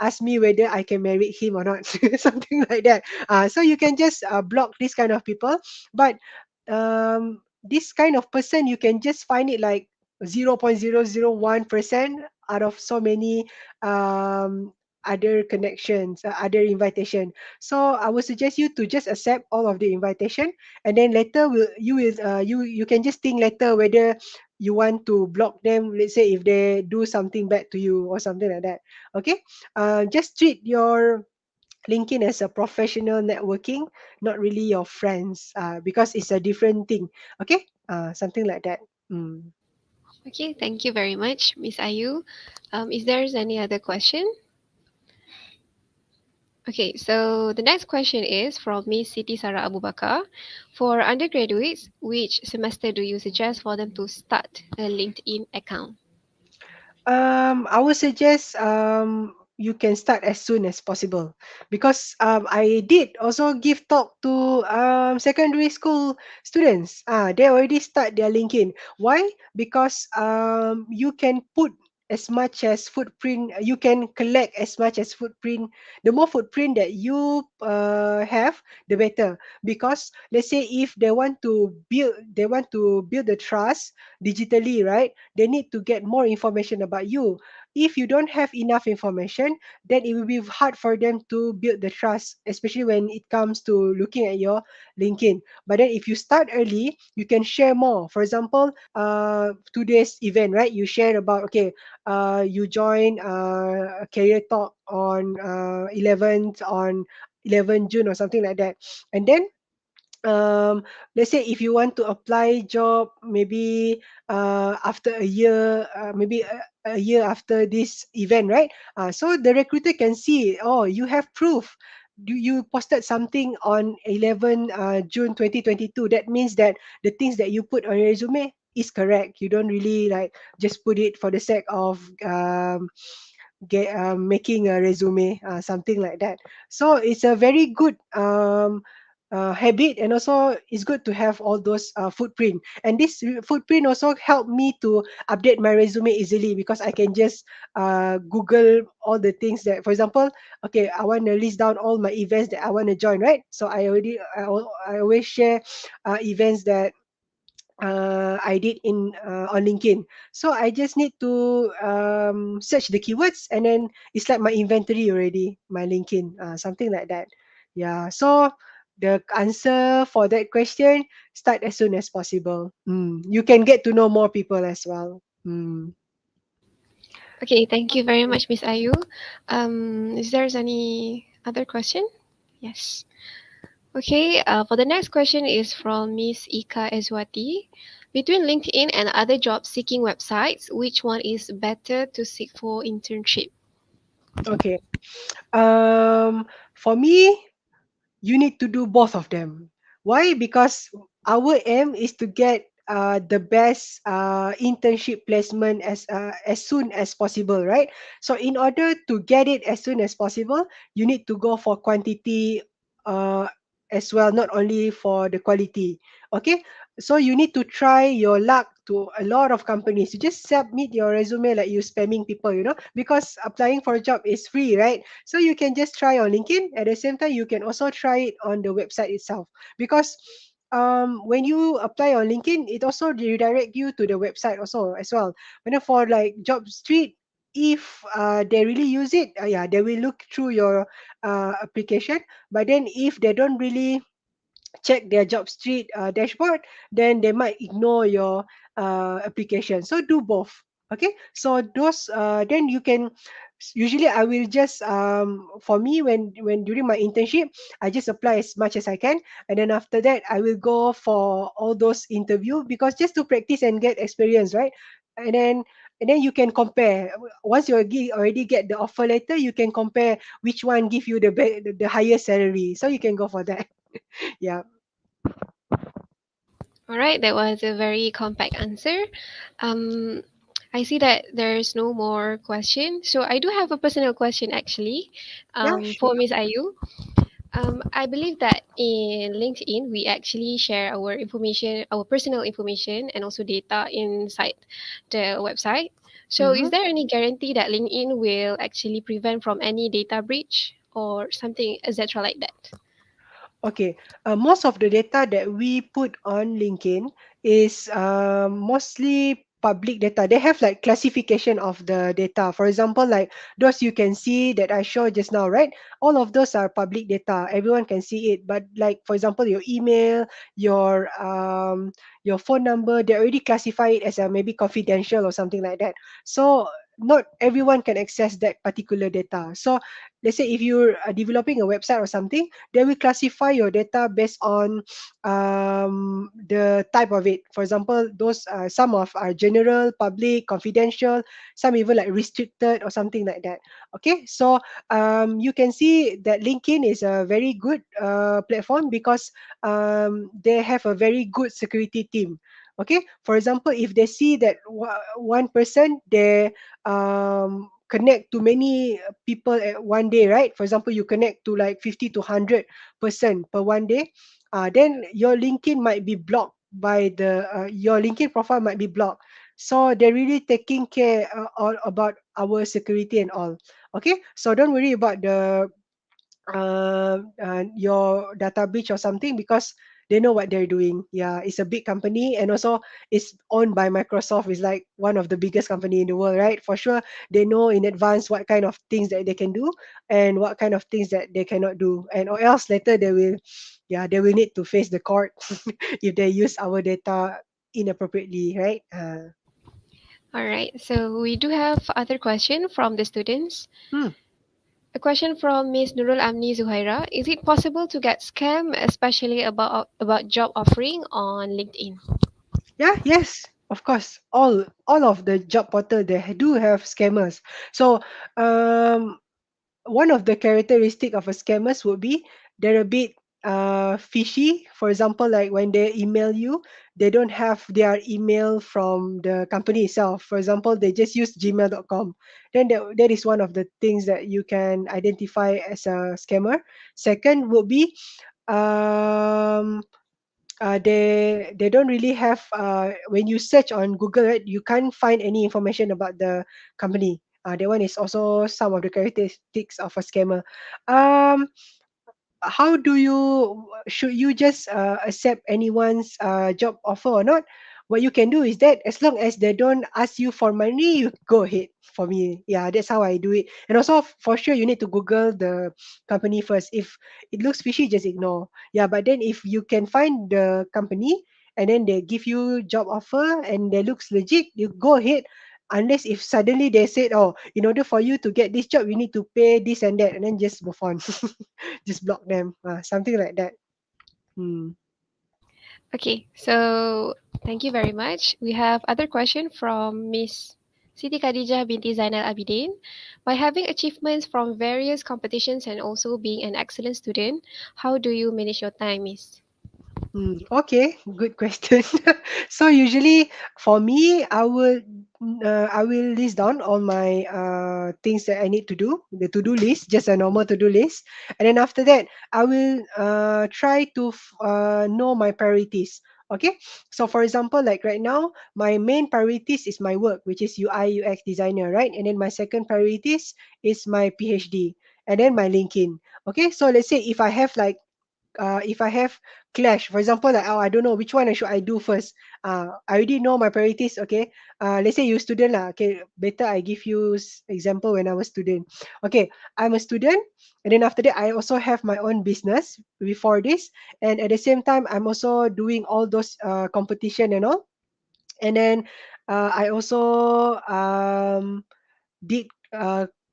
asked me whether I can marry him or not, something like that. So you can just block this kind of people, but this kind of person you can just find it like 0.001% out of so many um, other connections, other invitation. So I would suggest you to just accept all of the invitation, and then later will you can just think later whether you want to block them, let's say if they do something bad to you or something like that. Okay, just treat your LinkedIn as a professional networking, not really your friends, because it's a different thing. Okay, something like that. Mm. Okay, thank you very much, Miss Ayu. Is there any other question? Okay, so the next question is from Miss Siti Sarah Abu Bakar. For undergraduates, which semester do you suggest for them to start a LinkedIn account? I would suggest you can start as soon as possible, because I did also give talk to secondary school students. They already start their LinkedIn. Why? Because you can put as much as footprint, you can collect as much as footprint. The more footprint that you have, the better. Because let's say if they want to build the trust digitally, right? They need to get more information about you. If you don't have enough information, then it will be hard for them to build the trust, especially when it comes to looking at your LinkedIn. But then if you start early, you can share more. For example, today's event, right? You share about, okay, you join a career talk on 11th on 11 June or something like that. And then um let's say if you want to apply job, maybe after a year, maybe a year after this event, right? So the recruiter can see, oh, you have proof. You posted something on 11 June 2022. That means that the things that you put on your resume is correct. You don't really like just put it for the sake of making a resume, something like that. So it's a very good habit, and also it's good to have all those footprint. And this footprint also help me to update my resume easily, because I can just Google all the things that, for example, okay, I want to list down all my events that I want to join, right? So I always share events that I did in on LinkedIn. So I just need to search the keywords, and then it's like my inventory already, my LinkedIn, something like that. Yeah. So the answer for that question: start as soon as possible. You can get to know more people as well. Okay, thank you very much, Miss Ayu. Is there any other question? Yes. Okay, for the next question is from Miss Ika Ezwati. Between LinkedIn and other job seeking websites, which one is better to seek for internship? Okay. For me, you need to do both of them. Why? Because our aim is to get the best internship placement as soon as possible, right? So in order to get it as soon as possible, you need to go for quantity uh, as well, not only for the quality. Okay, so you need to try your luck to a lot of companies. You just submit your resume like you spamming people, because applying for a job is free, right? So you can just try on LinkedIn. At the same time, you can also try it on the website itself, because when you apply on LinkedIn, it also redirect you to the website also as well. But then for like Job Street, if they really use it, yeah, they will look through your application. But then if they don't really check their job street dashboard, then they might ignore your application. So do both. Okay, so those then you can, usually I will just for me, when during my internship, I just apply as much as I can, and then after that I will go for all those interview, because just to practice and get experience, right? And then and then you can compare. Once you already get the offer letter, you can compare which one give you the highest salary, so you can go for that. Yeah. All right, that was a very compact answer. Um, I see that there's no more question. So I do have a personal question actually, Yeah, for sure. Miss Ayu. I believe that in LinkedIn, we actually share our information, our personal information, and also data inside the website. So, is Mhm. there any guarantee that LinkedIn will actually prevent from any data breach or something, etc., like that? Okay. Most of the data that we put on LinkedIn is mostly public data. They have like classification of the data. For example, like those you can see that I showed just now, right? All of those are public data. Everyone can see it. But like for example, your email, your your phone number, they already classify it as a maybe confidential or something like that. So not everyone can access that particular data. So let's say if you're developing a website or something, they will classify your data based on the type of it. For example, those some of are general, public, confidential, some even like restricted or something like that. Okay, so you can see that LinkedIn is a very good platform because they have a very good security team. Okay, for example, if they see that one person they connect to many people at one day, right? For example, you connect to like 50 to 100 person per one day, then your LinkedIn might be blocked by the your LinkedIn profile might be blocked. So they're really taking care all about our security and all. Okay, so don't worry about the your data breach or something because they know what they're doing. Yeah, it's a big company and also it's owned by Microsoft. It's like one of the biggest company in the world, right? For sure, they know in advance what kind of things that they can do and what kind of things that they cannot do, and or else later they will, yeah, they will need to face the court if they use our data inappropriately, right? All right. So we do have other question from the students. Hmm. A question from Miss Nurul Amni Zuhaira. Is it possible to get scam, especially about job offering on LinkedIn? Yeah, yes, of course. All of the job portal they do have scammers. So um one of the characteristic of a scammers would be they're a bit fishy. For example, like when they email you, they don't have their email from the company itself. For example, they just use gmail.com. Then that is one of the things that you can identify as a scammer. Second would be um they don't really have when you search on Google, right, you can't find any information about the company. That one is also some of the characteristics of a scammer. um how do you should you just accept anyone's job offer or not? What you can do is that as long as they don't ask you for money, you go ahead. For me, yeah, that's how I do it. And also for sure you need to Google the company first. If it looks fishy, just ignore. Yeah, but then if you can find the company and then they give you job offer and they looks legit, you go ahead. Unless if suddenly they said, oh, in order for you to get this job you need to pay this and that, and then just move on. Just block them, something like that. Hmm. Okay, so thank you very much. We have other question from Miss Siti Khadijah binti Zainal Abidin. By having achievements from various competitions and also being an excellent student, how do you manage your time, Miss? Okay, good question. So usually for me, I will list down all my things that I need to do, the to do list, just a normal to do list, and then after that, I will try to know my priorities. Okay, so for example, like right now, my main priorities is my work, which is UI UX designer, right? And then my second priorities is my PhD, and then my LinkedIn. Okay, so let's say if I have clash, for example, like oh, I don't know which one should I do first. I already know my priorities. Okay, let's say you student lah. Okay, better I give you example when I was student. Okay, I'm a student, and then after that I also have my own business before this, and at the same time I'm also doing all those competition and all, and then I also did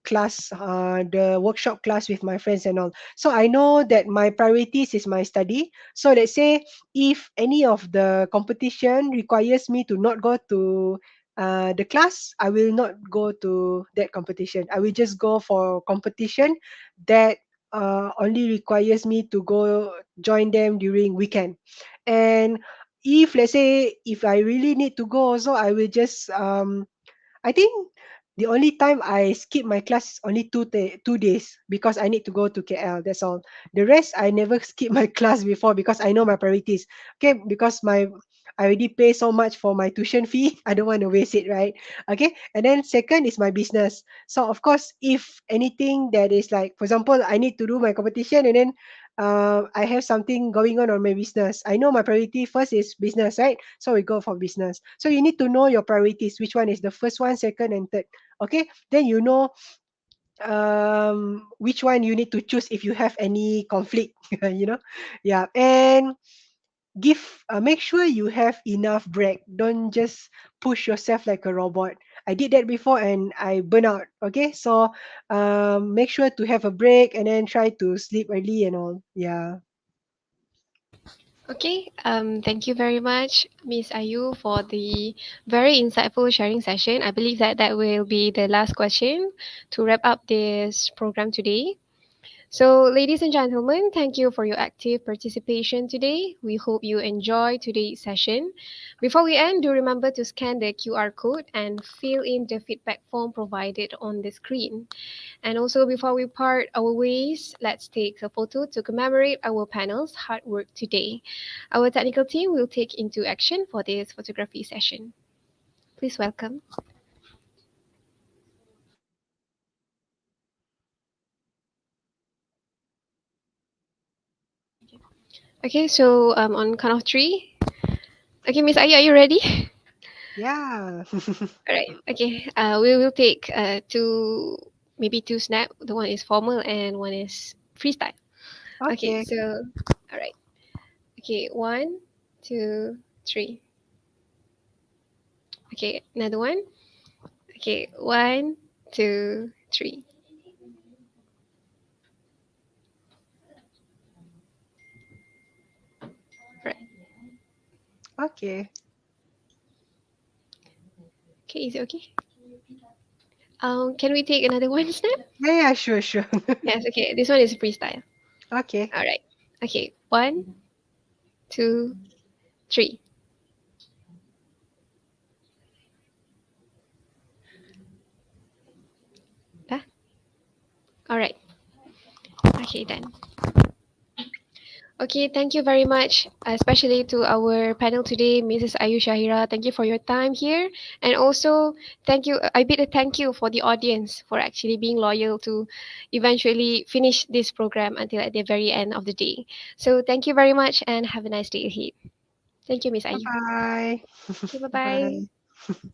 class the workshop class with my friends and all. So I know that my priorities is my study. So let's say if any of the competition requires me to not go to the class, I will not go to that competition. I will just go for competition that only requires me to go join them during weekend. And if let's say if I really need to go also, I will just I think the only time I skip my class is only 2 days because I need to go to KL. That's all. The rest I never skip my class before because I know my priorities. Okay, because my I already pay so much for my tuition fee. I don't want to waste it, right? Okay. And then second is my business. So of course, if anything that is like, for example, I need to do my competition, and then I have something going on my business. I know my priority first is business, right? So we go for business. So you need to know your priorities. Which one is the first one, second, and third? Okay. Then you know which one you need to choose if you have any conflict. Yeah. And make sure you have enough break. Don't just push yourself like a robot. I did that before and I burn out. Okay, so make sure to have a break and then try to sleep early and all. Yeah. Okay, thank you very much, Miss Ayu, for the very insightful sharing session. I believe that that will be the last question to wrap up this program today. So, ladies and gentlemen, thank you for your active participation today. We hope you enjoy today's session. Before we end, do remember to scan the QR code and fill in the feedback form provided on the screen. And also, before we part our ways, let's take a photo to commemorate our panel's hard work today. Our technical team will take into action for this photography session. Please welcome. Okay, so on count of three. Okay, Miss Ayu, are you ready? Yeah. All right. Okay. We will take two, maybe two snap. The one is formal and one is freestyle. Okay. Okay. So, all right. Okay. One, two, three. Okay. Another one. Okay. One, two, three. Right. Okay. Okay. Is it okay? Can we take another one snap? Yeah, yeah, sure, sure. Yes. Okay. This one is freestyle. Okay. All right. Okay. One, two, three. Ah, all right. Okay. Done. Okay, thank you very much, especially to our panel today, Mrs. Ayu Shahira. Thank you for your time here. And also, thank you. I bid a thank you for the audience for actually being loyal to eventually finish this program until at the very end of the day. So, thank you very much and have a nice day ahead. Thank you, Miss Bye Ayu. bye. Okay, bye bye. Bye.